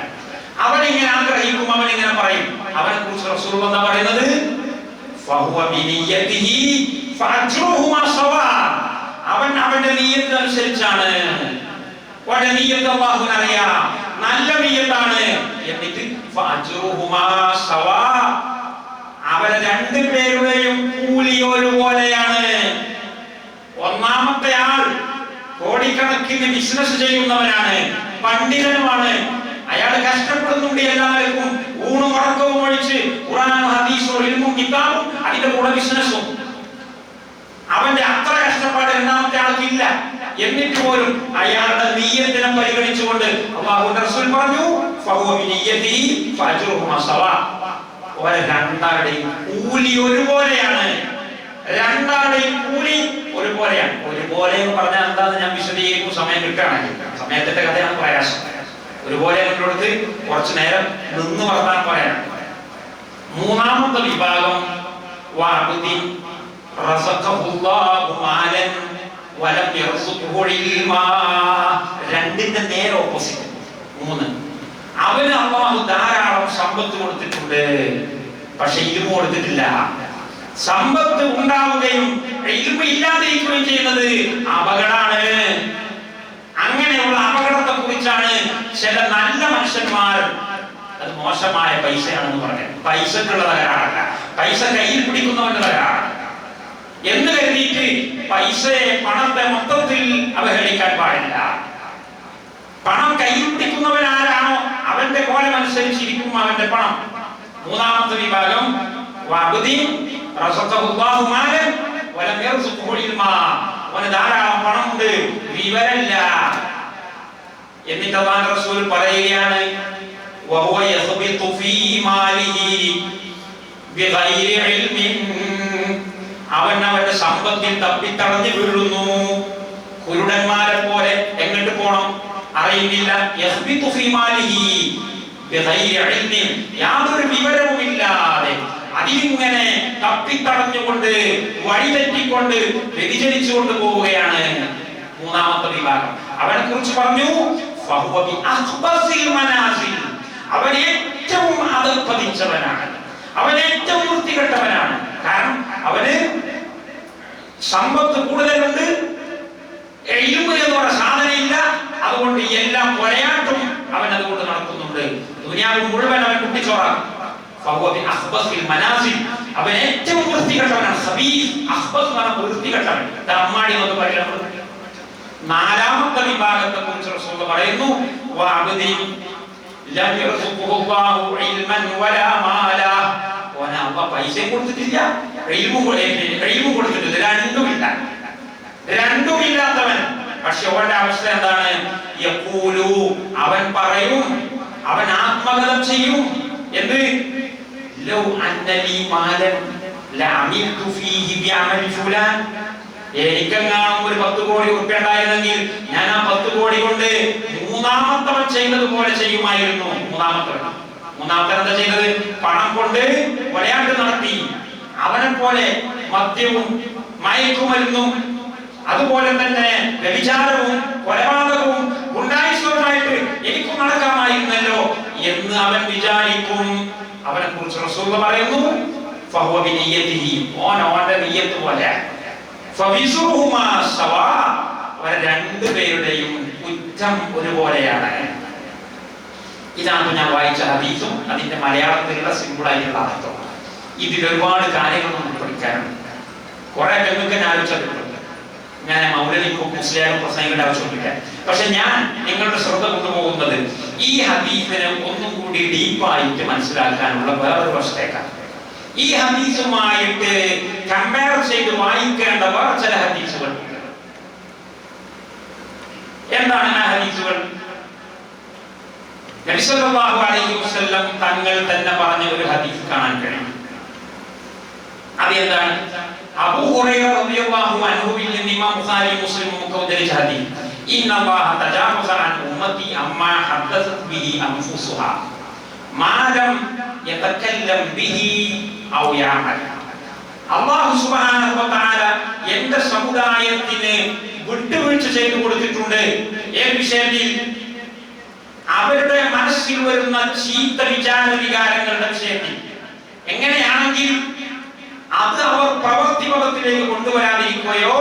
അവനിങ്ങനെ ആഗ്രഹിക്കും, അവനിങ്ങനെ പറയും. അവനെ കുറിച്ച് റസൂൽ എന്താ പറയുന്നത്? അവൻ അവന്റെ നിയ്യത്ത് അനുസരിച്ചാണ്. അറിയാം, നല്ല നിയ്യത്താണ്. എന്നിട്ട് അവരെ രണ്ടുപേരുടെയും കൂലി ഒരുപോലെയാണ്. ഒന്നാമത്തെ ആൾ കോടിക്കണക്കിന് ബിസിനസ് ചെയ്യുന്നവനാണ്, പണ്ഡിതനുമാണ്. അയാൾ കഷ്ടപ്പെടുന്നുണ്ട് എല്ലാവർക്കും, ഊണും ഉറക്കവും ഒഴിച്ച് ഖുർആനും ഹദീസും ഇൽമും കിതാബും അതിന്റെ കൂടെ ബിസിനസ്സും. അവന്റെ അത്ര കഷ്ടപ്പാട് രണ്ടാമത്തെ ആൾക്കില്ല. എന്നിട്ട് പോലും അയാളുടെ നിയ്യത്തിനെ പരിഗണിച്ചുകൊണ്ട് അല്ലാഹുവിന്റെ റസൂൽ പറഞ്ഞു, രണ്ടാളുടെയും കൂലി ഒരുപോലെയാണ്. രണ്ടാളുടെയും കൂലി ഒരുപോലെയാണ്. ഒരുപോലെ എന്ന് പറഞ്ഞാൽ എന്താന്ന് ഞാൻ വിശദീകരിക്കും, സമയം കിട്ടുകയാണെങ്കിൽ. സമയത്തിന്റെ കഥയാണ് പ്രയാസം. ഒരുപോലെ എന്നോടത്ത് കുറച്ചു നേരം നിന്ന് പറഞ്ഞാൽ പറയാം. മൂന്നാമത്തെ വിഭാഗം രണ്ടിന്റെ നേരെ ഓപ്പോസിറ്റ്. 3, അവന് അല്ലാഹു ധാരാളം സമ്പത്ത് കൊടുത്തിട്ടുണ്ട്, പക്ഷെ ഇൽമു കൊടുത്തിട്ടില്ല. സമ്പത്ത് ഉണ്ടാവുകയും ഇൽമു ഇല്ലാതിരിക്കുകയും ചെയ്യുന്നത് അപകടമാണ്. അങ്ങനെയുള്ള അപകടത്തെ കുറിച്ചാണ് ചില നല്ല മനുഷ്യന്മാർ അത് മോശമായ പൈസയാണെന്ന് പറഞ്ഞു. പൈസക്കുള്ള തകരാറല്ല, പൈസ കയ്യിൽ പിടിക്കുന്നവന്റെ തകരാറാണ് എന്ന് കരുതിയിട്ട് പൈസയെ, പണത്തെ മൊത്തത്തിൽ അവഹേളിക്കാൻ പാടില്ല. പണം കയ്യിൽ പിടിക്കുന്നവൻ ആരാണോ അവന്റെ കോലം അനുസരിച്ചിരിക്കും അവന്റെ പണം. മൂന്നാമത്തെ വിഭാഗം അവന് ധാരാളം പണമുണ്ട്, വിവരമില്ല. എന്നിട്ട് അല്ലാഹു റസൂൽ പറയുകയാണ്, അവൻ അവന്റെ സമ്പത്തിൽ തപ്പിത്തടഞ്ഞു വീഴുന്നു. കുരുടന്മാരെ പോലെ എങ്ങോട്ട് പോണം അറിയുന്നില്ല. യാതൊരു വിവരവുമില്ലാതെ അതിലിങ്ങനെ തപ്പിത്തടഞ്ഞുകൊണ്ട് വഴിതെറ്റിക്കൊണ്ട് വ്യതിചലിച്ചുകൊണ്ട് പോവുകയാണ് മൂന്നാമത്തെ വിഭാഗം. അവനെ കുറിച്ച് പറഞ്ഞു, അവൻ ഏറ്റവും അധപ്പതിച്ചവനാണ്, അവൻ ഏറ്റവും വൃത്തികെട്ടവനാണ്. കാരണം അവന് സമ്പത്ത് കൂടുതലുണ്ട്, ഇൽമ് എന്ന് പറഞ്ഞ സാധനമില്ല, അതുകൊണ്ട് എല്ലാം കൊലയാട്ടും അവൻ അതുകൊണ്ട് നടത്തുന്നുണ്ട്. ദുനിയാവ് മുഴുവൻ അവൻ കുട്ടിച്ചോറാണ്. അവൻ ഏറ്റവും വൃത്തികെട്ടവനാണ്. വൃത്തികെട്ടവൻ, അമ്മാടി എന്നൊക്കെ പറയുന്നത്. നാലാമത്തെ വിഭാഗത്തെ കുറിച്ച് റസൂൽ പറയുന്നു, പൈസയും കൊടുത്തിട്ടില്ല, കഴിവും കൊടുത്തിട്ടില്ല, രണ്ടുമില്ലാത്തവൻ. പക്ഷെ അവന്റെ അവസ്ഥ എന്താണ്? അവൻ പറയും, അവൻ ആത്മഗതം ചെയ്യും, എന്ത്? എനിക്കെങ്ങാനും ഒരു 10 കോടി ഉറുപ്പിക ഉണ്ടായിരുന്നെങ്കിൽ ഞാൻ ആ 10 കോടി കൊണ്ട് മൂന്നാമത്തവൻ ചെയ്തതുപോലെ ചെയ്യുമായിരുന്നു. മൂന്നാമത്തവൻ എന്താ ചെയ്തത്? പണം കൊണ്ട് കൊലയാട്ട് നടത്തി. അവനെ പോലെ മദ്യവും മയക്കുമരുന്നും അതുപോലെ തന്നെ വ്യഭിചാരവും കൊലപാതകവും ഗുണ്ടായിസവുമായിട്ട് എനിക്കും നടക്കാമായിരുന്നല്ലോ എന്ന് അവൻ വിചാരിക്കും. അവനെ കുറിച്ച് റസൂൽ പറയുന്നു, അവന്റെ നിയ്യത്ത് പോലെ രണ്ടുപേരുടെയും കുറ്റം ഒരുപോലെയാണ്. ഇതാണ് ഞാൻ വായിച്ച ഹദീസും അതിന്റെ മലയാളത്തിലുള്ള സിമ്പിൾ ആയിട്ടുള്ള അർത്ഥം. ഇതിൽ ഒരുപാട് കാര്യങ്ങൾ നമുക്ക് പഠിക്കാനുണ്ട്. കുറെ നിങ്ങൾക്ക് ഞാൻ ആലോചിച്ചിട്ടുണ്ട്. ഞാൻ മൗലവിക്കും മുസ്ലിയാരും പ്രസംഗിക്കേണ്ട ആവശ്യമില്ല. പക്ഷെ ഞാൻ നിങ്ങളുടെ ശ്രദ്ധ കൊണ്ടുപോകുന്നത് ഈ ഹദീസിനെ ഒന്നും കൂടി ഡീപ്പായിട്ട് മനസ്സിലാക്കാനുള്ള വേറൊരു വശത്തേക്കാണ്. ഈ ഹദീസുമായിട്ട് കമ്പയർ ചെയ്ത് വായിക്കേണ്ട വേറെ ചില ഹദീസുകൾ. എന്താണ് ആ ഹദീസുകൾ? നബി സല്ലല്ലാഹു അലൈഹി വസല്ലം തങ്ങൾ തന്നെ പറഞ്ഞ ഒരു ഹദീസ് കാണാൻ കഴിയും. അത് എന്താണ്? അബൂ ഹുറൈറ റളിയല്ലാഹു അൻഹുവിൽ നിന്ന് ഇമാം ബുഖാരി മുസ്ലിം ഒക്കെ ഉദ്ധരിച്ച ഹദീസ്, ഇന്നല്ലാഹ തജാവസ അൻ ഉമ്മത്തി അമ്മാ ഹദ്ദസത് ബിഹി അൻഫുസുഹാ മാ ലം യതകല്ലം ബിഹി ഔ യഅമൽ. അല്ലാഹു സുബ്ഹാനഹു വ തആല എന്റെ സമുദായത്തിന് വിട്ടുവീഴ്ച ചെയ്തു കൊടുത്തിട്ടുണ്ട്. ഏത് വിഷയത്തിൽ? അവരുടെ മനസ്സിൽ വരുന്ന ചീത്ത വിചാര വികാരങ്ങളുടെ വിഷയത്തിൽ. എങ്ങനെയാണെങ്കിൽ അത് അവർ പ്രവൃത്തിപഥത്തിലേക്ക് കൊണ്ടുവരാതിരിക്കുകയോ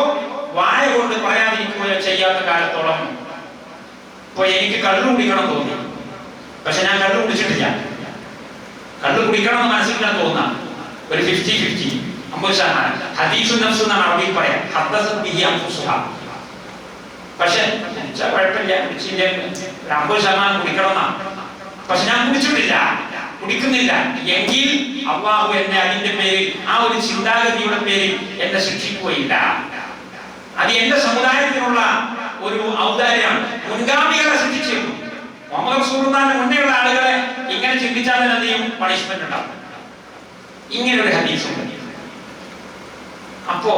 വായ കൊണ്ട് പറയാതിരിക്കുകയോ ചെയ്യാത്ത കാലത്തോളം. ഇപ്പൊ എനിക്ക് കള്ളു കുടിക്കണം തോന്നി, പക്ഷെ ഞാൻ കള്ളു കുടിച്ചിട്ടില്ല. കള്ളു കുടിക്കണം എന്ന് മനസ്സിൽ ഞാൻ തോന്നാം. ഒരു 50-50, 50%. ഹദീസുൻ നഫ്സ് എന്നാണ് അറബിയിൽ പറയാം. ഹദ്ദസത് ബിഹി അൻഫുസുഹാ. പക്ഷെ കുഴപ്പമില്ല, 50% കുടിക്കണം എന്നാ. പക്ഷെ ഞാൻ കുടിച്ചിട്ടില്ല, കുടിക്കുന്നില്ല എങ്കിൽ അല്ലാഹു എന്നെ അതിന്റെ പേരിൽ, ആ ഒരു ചിന്താഗതിയുടെ പേരിൽ എന്നെ ശിക്ഷിക്കുകയില്ല. അത് എന്റെ സമുദായത്തിനുള്ള ഒരു ഔദാര്യമാണ്. മുൻഗാമികളെ ശിക്ഷിച്ചിരുന്നു. മുഹമ്മദ് റസൂലുള്ളാഹിന്റെ മുന്നേയുള്ള ആളുകളെ ഇങ്ങനെ ചിന്തിച്ചാൽ എന്ത് ചെയ്യും? പണിഷ്മെന്റ് ഉണ്ടാവും. ഇങ്ങനെ ഒരു ഹദീസുണ്ട്. അപ്പോ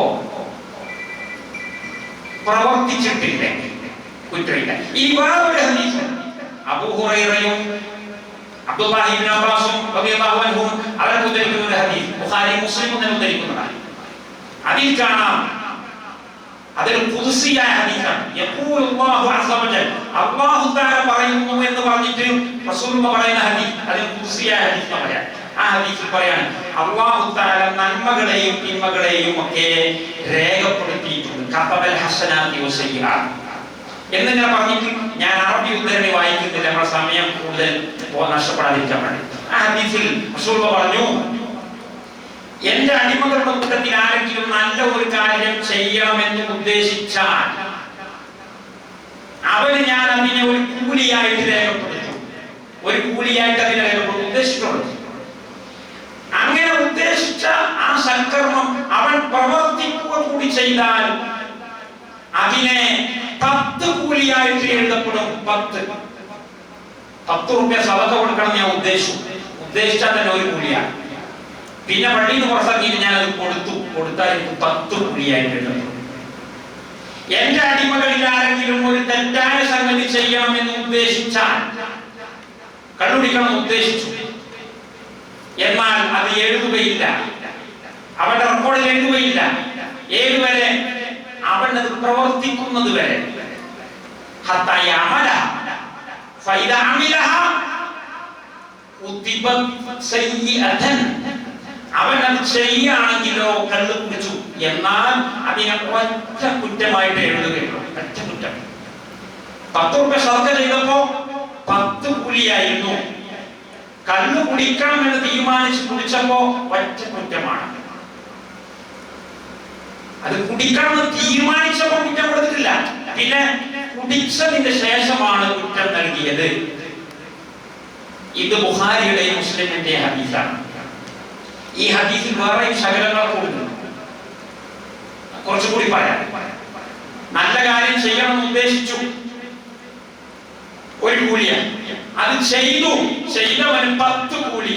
പ്രവർത്തിച്ചിട്ടില്ല, കുറ്റമില്ല. ഈ വേറൊരു ഹദീസ് അബൂ ഹുറൈറയും അബ്ദുല്ലാഹി ഇബ്നു അബ്ബാസും റളിയല്ലാഹു അൻഹും അവരെ ഉദ്ധരിക്കുന്ന ഒരു ഹദീസ് ബുഖാരി മുസ്ലിം തന്നെ ഉദ്ധരിക്കുന്നതാണ്. അതിൽ കാണാം, അതൊരു ഖുദ്സിയായ ഹദീസാണ്. യഖൂലുല്ലാഹു അസ്സ വജൽ, അല്ലാഹു തആല പറയുന്നു എന്ന് പറഞ്ഞിട്ട് റസൂലുള്ളാഹി പറയുന്ന ഹദീസ്, അതിൽ ഖുദ്സിയായ ഹദീസ് പറയാം. ആ ഹദീസിൽ പറയാണ്, അല്ലാഹു തആല നന്മകളെയും തിന്മകളെയും ഒക്കെ രേഖപ്പെടുത്തിയിട്ടുണ്ട്. കതബൽ ഹസനാതി വസയ്യിആത്ത്. എന്നിങ്ങനെ പറഞ്ഞിട്ട് ഞാൻ അറബി ഉദ്ധരണി വായിക്കുന്നില്ല, നമ്മുടെ സമയം കൂടുതൽ നഷ്ടപ്പെടാതിരിക്കാൻ വേണ്ടി. ആ ഹദീസിൽ റസൂൽ പറഞ്ഞു, എന്റെ അടിമകളുടെ കൂട്ടത്തിൽ ആരെങ്കിലും നല്ല ഒരു കാര്യം ചെയ്യണമെന്ന് ഉദ്ദേശിച്ചാൽ അവന് ഞാൻ അതിനെ ഒരു കൂലിയായിട്ട് രേഖപ്പെടുത്തും. ഒരു കൂലിയായിട്ട് അതിനെ രേഖപ്പെടുത്തും ഉദ്ദേശിച്ചുള്ളൂ. അങ്ങനെ ഉദ്ദേശിച്ച ആ സൽക്കർമ്മം അവൻ പ്രവർത്തിക്കുക കൂടി ചെയ്താൽ അതിനെ 10 കൂലിയായിട്ട് എഴുതപ്പെടും. 10 റുപ്യ സദഖ കൊടുക്കണം ഞാൻ ഉദ്ദേശിച്ചാൽ തന്നെ ഒരു കൂലിയാണ്. പിന്നെ പള്ളിയിൽ നിന്ന് പുറത്തിറങ്ങിയിട്ട് ഞാൻ അത് കൊടുത്താൽ എനിക്ക് 10 കൂലിയായിട്ട് എഴുതപ്പെടും. എന്റെ അടിമകളിൽ ആരെങ്കിലും ഒരു തെറ്റായ സംഗതി ചെയ്യണമെന്ന് ഉദ്ദേശിച്ചാൽ, കള്ളുടിക്കണം ഉദ്ദേശിച്ചു, എന്നാൽ അത് എഴുതുകയില്ല, അവന്റെ റെക്കോർഡിൽ എഴുതുകയില്ല. ഏതുവരെ? അവൻ അത് പ്രവർത്തിക്കുന്നത് വരെ. അവൻ അത് ചെയ്യുകയാണെങ്കിലോ, കള്ളു കുടിച്ചു, എന്നാൽ അതിനെ ഒറ്റ കുറ്റമായിട്ട് എഴുതുകയുള്ളൂ. ഒറ്റ കുറ്റം. 10 റുപ്യ സദഖ ചെയ്തപ്പോ 10 കൂലിയായിരുന്നു. കള്ളു കുടിക്കണമെന്ന് തീരുമാനിച്ച് കുടിച്ചപ്പോ ഒറ്റ കുറ്റമാണ്. അത് കുടിക്കണമെന്ന് തീരുമാനിച്ചപ്പോ കുറ്റം കൊടുത്തിട്ടില്ല, പിന്നെ കുടിച്ചതിന്റെ ശേഷമാണ് കുറ്റം നൽകിയത്. ഇത് ബുഖാരിയുടെയും മുസ്ലിമിന്റെ ഹദീസാണ്. ഈ ഹദീസിൽ വേറെയും ശകലങ്ങളൊക്കെ ഉണ്ട്, കുറച്ചുകൂടി പറയാം. നല്ല കാര്യം ചെയ്യണമെന്ന് ഉദ്ദേശിച്ചു, ഒരു കൂലിയാണ്. അത് ചെയ്തവന് 10 കൂലി.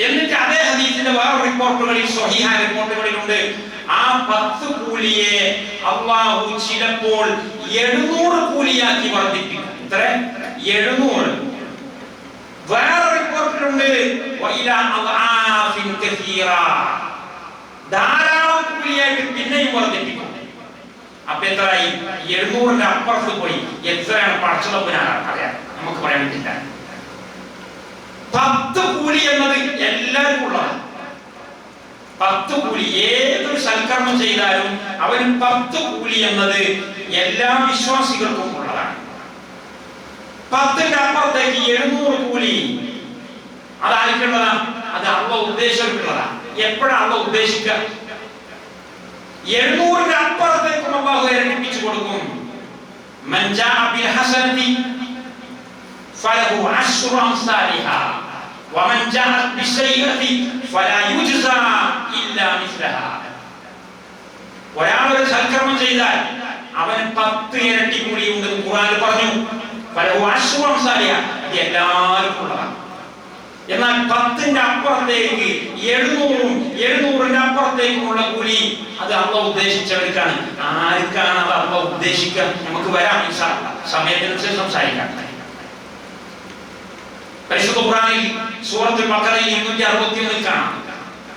എന്നിട്ട് അതേ ഹദീസിന്റെ വേറെ റിപ്പോർട്ടുകളിൽ, സ്വഹീഹായ റിപ്പോർട്ടുകളിലുണ്ട്, ആ 10 കൂലിയെ അല്ലാഹു ചിലപ്പോൾ 700 കൂലിയാക്കി വർദ്ധിപ്പിക്കും. ഇത്ര 700. വേറെ റിപ്പോർട്ടിലുണ്ട് ധാരാളം കൂലിയായിട്ട് പിന്നെയും വർദ്ധിപ്പിക്കും. അപ്പൊ എത്രയായി? 700ന്റെ അപ്പുറത്ത് പോയി. എത്രയാണ് പടച്ചതമ്പനാണ് അറിയാം, നമുക്ക് പറയാൻ പറ്റില്ല. 10 കൂലി എന്നത് എല്ലാവർക്കും ഉള്ളതാണ്. 10 കൂലി ഏതൊരു സൽക്കർമ്മം ചെയ്താലും അവന് 10 കൂലി എന്നത് എല്ലാ വിശ്വാസികൾക്കും ഉള്ളതാണ്. 10ന്റെ അപ്പുറത്തേക്ക് 700 കൂലി അതായിരിക്കുള്ളതാണ്. അത് അള്ളാഹു ഉദ്ദേശിച്ചിട്ടുള്ളതാണ്. എപ്പോഴാണ് അള്ളാഹു ഉദ്ദേശിക്കുക? 700ന്റെ അപ്പുറത്തേക്കും അള്ളാഹു ഇരട്ടിപ്പിച്ചു കൊടുക്കും. മൻ ജാഅ ബിൽ ഹസനതി ഫലഹു അശ്റു അംസാലിഹാ വമൻ ജാഅ ബിസ്സയ്യിഅതി ഫലാ യുജ്സാ ഇല്ലാ മിസ്ലഹാ. ഒരാൾ ഒരു സൽക്കർമ്മം ചെയ്താൽ അവന് 10 ഇരട്ടി കൂലി ഉണ്ടെന്ന് ഖുർആനിൽ പറഞ്ഞു. ഫലഹു അശ്റു അംസാലിഹാ, ഇത് എല്ലാവർക്കും ഉള്ളതാണ്. എന്നാൽ 10ന്റെ അപ്പുറത്തേക്ക് 700ന്റെ അപ്പുറത്തേക്കുമുള്ള കൂലി അത് അള്ളാഹു ഉദ്ദേശിച്ചവർക്കാണ്. ആർക്കാണ് അത് അള്ളാഹു ഉദ്ദേശിക്കുക? നമുക്ക് വരാം, സമയത്തിനനുസരിച്ച് സംസാരിക്കാം. പരിശുദ്ധ ഖുർആനിൽ സൂറത്തുൽ ബഖറയിൽ 261 കാണാം,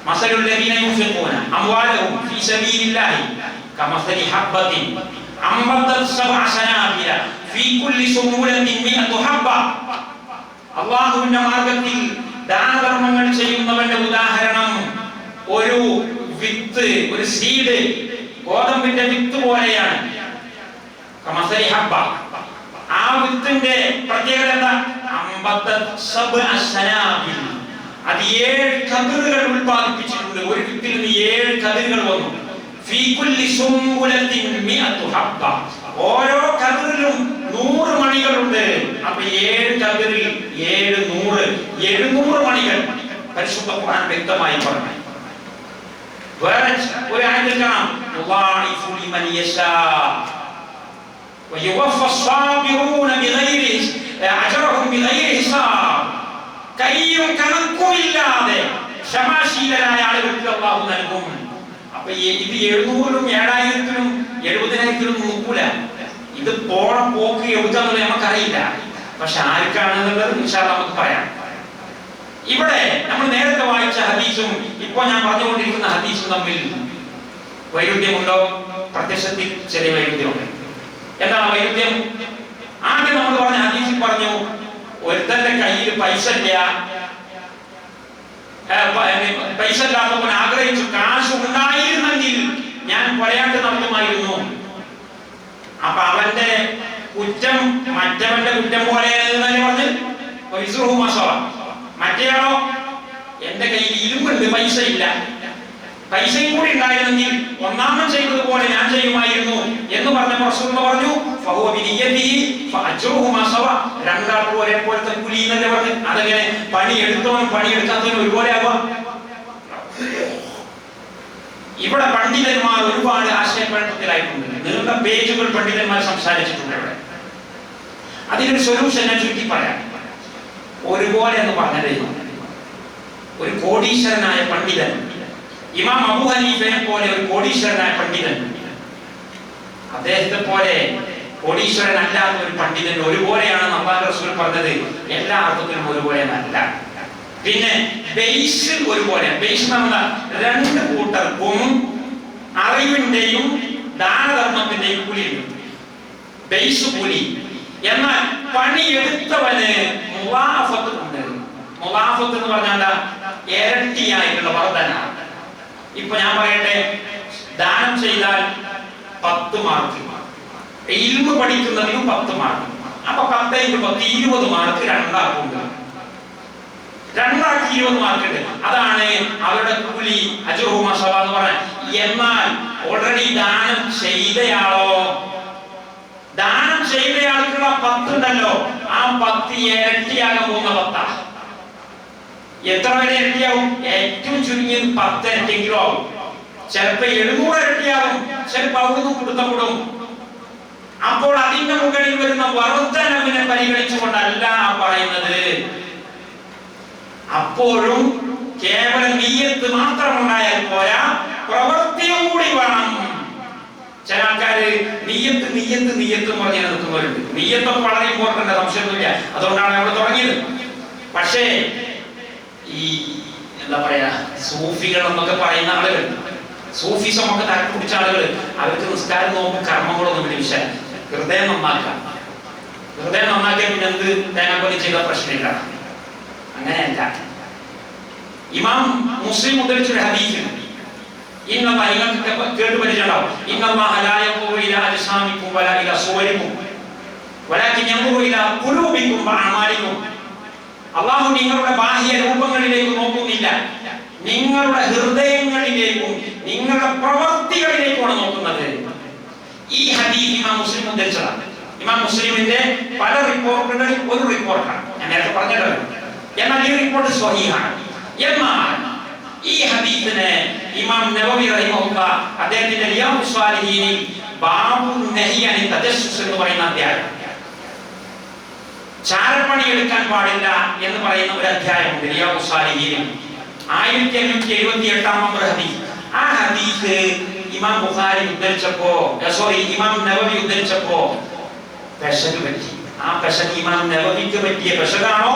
മസലുൽ ലദീന യുൻഫിഖൂന അംവാലഹും ഫീ സബീലില്ലാഹി കമസലി ഹബ്ബത്തിൻ അംബതത് സബ്അ സനാബില ഫീ കുല്ലി സുമൂലത്തിൻ മിഅതു ഹബ്ബ. അല്ലാഹുവിന്റെ മാർഗ്ഗത്തിൽ ദാനധർമ്മങ്ങൾ ചെയ്യുന്നവന്റെ ഉദാഹരണം ഒരു വിത്ത്, ഒരു സീഡ്, ഗോതമ്പിന്റെ വിത്ത് പോലെയാണ്. കമസലി ഹബ്ബ. ആ വിത്തിന്റെ പ്രത്യേകത അത് 7 കതിറുകൾ ഉൽപ്പാദിപ്പിച്ചിട്ടുണ്ട്. ഒരു വിത്തിൽ നിന്ന് 7 കതിറുകൾ വന്നു. ഫീ കുല്ലി സുംബുലത്തിൻ മിഅതു ഹബ്ബ. ഓരോ കതിറിലും 100 മണികളുണ്ട്. അപ്പൊ 7 കതിറിൽ 700 മണികൾ പരിശുദ്ധ ഖുർആൻ വ്യക്തമായി പറഞ്ഞു. വേറെ ഒരു ആയത്തിൽ കാണാം, യുളാഇഫു ലിമൻ യശാ വയുവഫ സ്സാബിറൂന ബിഗൈരി അജ്റഹും ബിഗൈരി ഹിസാബ്. കയ്യും കണക്കുമില്ലാതെ ക്ഷമാശീലരായ ആളുകൾക്ക് അല്ലാഹു നൽകും. അപ്പൊ ഇത് 700ലും 7000ലും 70,000ലും നോക്കൂല. ഇത് പോണ പോക്ക് എവിടുക്കാന്നുള്ളത് നമുക്കറിയില്ല. പക്ഷെ ആർക്കാണെന്നുള്ളത് ഇൻഷാ അല്ലാഹ് നമുക്ക് പറയാം. ഇവിടെ നമ്മൾ നേരത്തെ വായിച്ച ഹദീസും ഇപ്പൊ ഞാൻ പറഞ്ഞുകൊണ്ടിരിക്കുന്ന ഹദീസും തമ്മിൽ വൈരുദ്ധ്യമുണ്ടോ? പ്രത്യക്ഷത്തിൽ ചെറിയ വൈരുദ്ധ്യമുണ്ട്. എന്താണ് വൈരുദ്ധ്യം? ആദ്യം നമ്മൾ പറഞ്ഞ ഹദീസിൽ പറഞ്ഞു, ഒരുത്തന്റെ കയ്യിൽ പൈസ ഇല്ലാത്തവൻ ആഗ്രഹിച്ചു, കാശ് ഉണ്ടായിരുന്നെങ്കിൽ ഞാൻ പറയാണ്ട് നടത്തുമായിരുന്നു. അപ്പൊ അവന്റെ കുറ്റം മറ്റവന്റെ കുറ്റം പോലെയാണ് പറഞ്ഞ് മറ്റേയാളോ എന്റെ കയ്യിൽ ഇരുമ്പുണ്ട്, പൈസ ഇല്ല, പൈസയും കൂടി ഉണ്ടായിരുന്നെങ്കിൽ ഒന്നാമൻ ചെയ്തതുപോലെ ഞാൻ ചെയ്യുമായിരുന്നു എന്ന് പറഞ്ഞപ്പോൾ റസൂൽ പറഞ്ഞു രണ്ടാൾക്കും ഒരേപോലത്തെ കൂലി എന്നല്ലേ പറഞ്ഞു. അതെങ്ങനെ പണിയെടുത്തവനും പണിയെടുക്കാത്തവനും ഒരുപോലെ ആവാം? ഇവിടെ പണ്ഡിതന്മാർ ഒരുപാട് ആശയക്കുഴപ്പത്തിലായിട്ടുണ്ട്. നീണ്ട പേജുകൾ പണ്ഡിതന്മാർ സംസാരിച്ചിട്ടുണ്ട്. ഇവിടെ അതിനൊരു സൊല്യൂഷൻ ഞാൻ ചുരുക്കി പറയാം. ഒരുപോലെ എന്ന് പറഞ്ഞത് ഒരു കോടീശ്വരനായ പണ്ഡിതൻ, ഇമാം അബൂ ഹനീഫയെ പോലെ ഒരു കോടീശ്വരനായ പണ്ഡിതൻ, അദ്ദേഹത്തെ പോലെ കോടീശ്വരൻ അല്ലാത്ത ഒരു പണ്ഡിതൻ ഒരുപോലെയാണ് അല്ലാഹുവിന്റെ റസൂൽ പറഞ്ഞത്. എല്ലാ അർത്ഥത്തിലും ഒരുപോലെ എന്നല്ല. പിന്നെ ബേസ് ഒരുപോലെ, ബേസ് എന്ന രണ്ട് കൂട്ടർക്കും അറിവിന്റെയും ദാനധർമ്മത്തിന്റെയും കൂലിയുണ്ട്, ബേസ് കൂലി. എന്നാൽ പണിയെടുത്തവന് മുവാഫത്ത് ഉണ്ട്. മുവാഫത്ത് എന്ന് പറഞ്ഞാൽ ഇരട്ടിയായിട്ടുള്ള വർധന. ഇപ്പൊ ഞാൻ പറയട്ടെ, ദാനം ചെയ്താൽ 10 മാർക്ക്, ഇൽമു പഠിക്കുന്നതിനും 10 മാർക്ക്. അപ്പൊ 10 × 10 20 മാർക്ക് രണ്ടാക്കുണ്ട്. രണ്ടാക്കി 20 മാർക്ക് ഉണ്ട്. അതാണ് അവരുടെ കൂലി, അജ്റുഹു മഅ എന്ന് പറഞ്ഞാൽ. എന്നാൽ ഓൾറെഡി ദാനം ചെയ്തയാളോ, ദാനം ചെയ്തയാൾക്കുള്ള 10 ഉണ്ടല്ലോ, ആ 10 ഇരട്ടിയാകാൻ പോകുന്ന 10. എത്ര വരെ ഇരട്ടിയാവും? ഏറ്റവും ചുരുങ്ങിയത് 10 ഇരട്ടിയെങ്കിലും ആവും. ചിലപ്പോ 700 ഇരട്ടിയാവും, ചിലപ്പോ അവിടുന്ന് കൊടുത്തപ്പെടും. അപ്പോൾ അതിന്റെ മുകളിൽ വരുന്ന വർദ്ധനവിനെ പരിഗണിച്ചുകൊണ്ടല്ല പറയുന്നത്. അപ്പോഴും കേവലം നിയ്യത്ത് മാത്രം ഉണ്ടായാൽ പോരാ, പ്രവൃത്തിയും കൂടി വേണം. ചില ആൾക്കാര് നിയ്യത്ത് നിയ്യത്ത് നിയ്യത്ത് പറഞ്ഞ് നിൽക്കുന്നവരുണ്ട്. നിയ്യത്തൊക്കെ വളരെ ഇമ്പോർട്ടന്റ്, സംശയമൊന്നുമില്ല. അതുകൊണ്ടാണ് നമ്മൾ തുടങ്ങിയത്. പക്ഷേ ഈ എന്താ പറയാ, സൂഫികൾ എന്നൊക്കെ പറയുന്ന ആളുകൾ, സൂഫിസം ഒക്കെ തലക്ക് പിടിച്ച ആളുകൾ, അവർക്ക് നിസ്കാരം നോക്കും കർമ്മങ്ങളൊന്നും വലിയ വിഷയം. ഹൃദയം നന്നാക്കാം, ഹൃദയം നന്നാക്കിയാൽ പിന്നെ എന്ത് തേങ്ങാക്കൊല്ലി ചെയ്ത പ്രശ്നമില്ല. അങ്ങനെയല്ല. ഇമാം മുസ്ലിം ഉദ്ധരിച്ചൊരു ഹദീസ് കേട്ട് പരിചയമുണ്ടാവും. അള്ളാഹു നിങ്ങളുടെ ബാഹ്യ രൂപങ്ങളിലേക്ക് നോക്കുന്നില്ല, നിങ്ങളുടെ ഹൃദയങ്ങളിലേക്കും നിങ്ങളുടെ പ്രവൃത്തികളിലേക്കുമാണ് നോക്കുന്നത്. ഈ ഹദീസ് ഇമാം മുസ്ലിം ഉദ്ധരിച്ചതാണ്. ഇമാം മുസ്ലിമിന്റെ പല റിപ്പോർട്ടുകളിൽ ഒരു റിപ്പോർട്ടാണ്, ഞാൻ നേരത്തെ പറഞ്ഞല്ലോ. എന്നാൽ ഈ റിപ്പോർട്ട് സ്വഹീഹാണ്. എന്നാൽ ഈ ഹദീസിനെ ഇമാം നവവി റഹിമഹുല്ലാഹ് അദ്ദേഹത്തിന്റെ റിയാദുസ് സ്വാലിഹീനിൽ ബാബു നഹി അനി തജസ്സുസ് എന്ന് പറയുന്ന അധ്യായം, ചാരപ്പണി എടുക്കാൻ പാടില്ല എന്ന് പറയുന്ന ഒരു അധ്യായമുണ്ട് റിയാദുസ് സ്വാലിഹീനിൽ. 1578 നമ്പർ ഹദീസ്. ആ ഹദീസ് ഇമാം ബുഖാരി ഉദ്ധരിച്ചപ്പോ, ഇമാം നവവി ഉദ്ധരിച്ചപ്പോ പെശക് പറ്റി. ആ പെശക് ഇമാം നവവിക്ക് പറ്റിയ പെശകാണോ,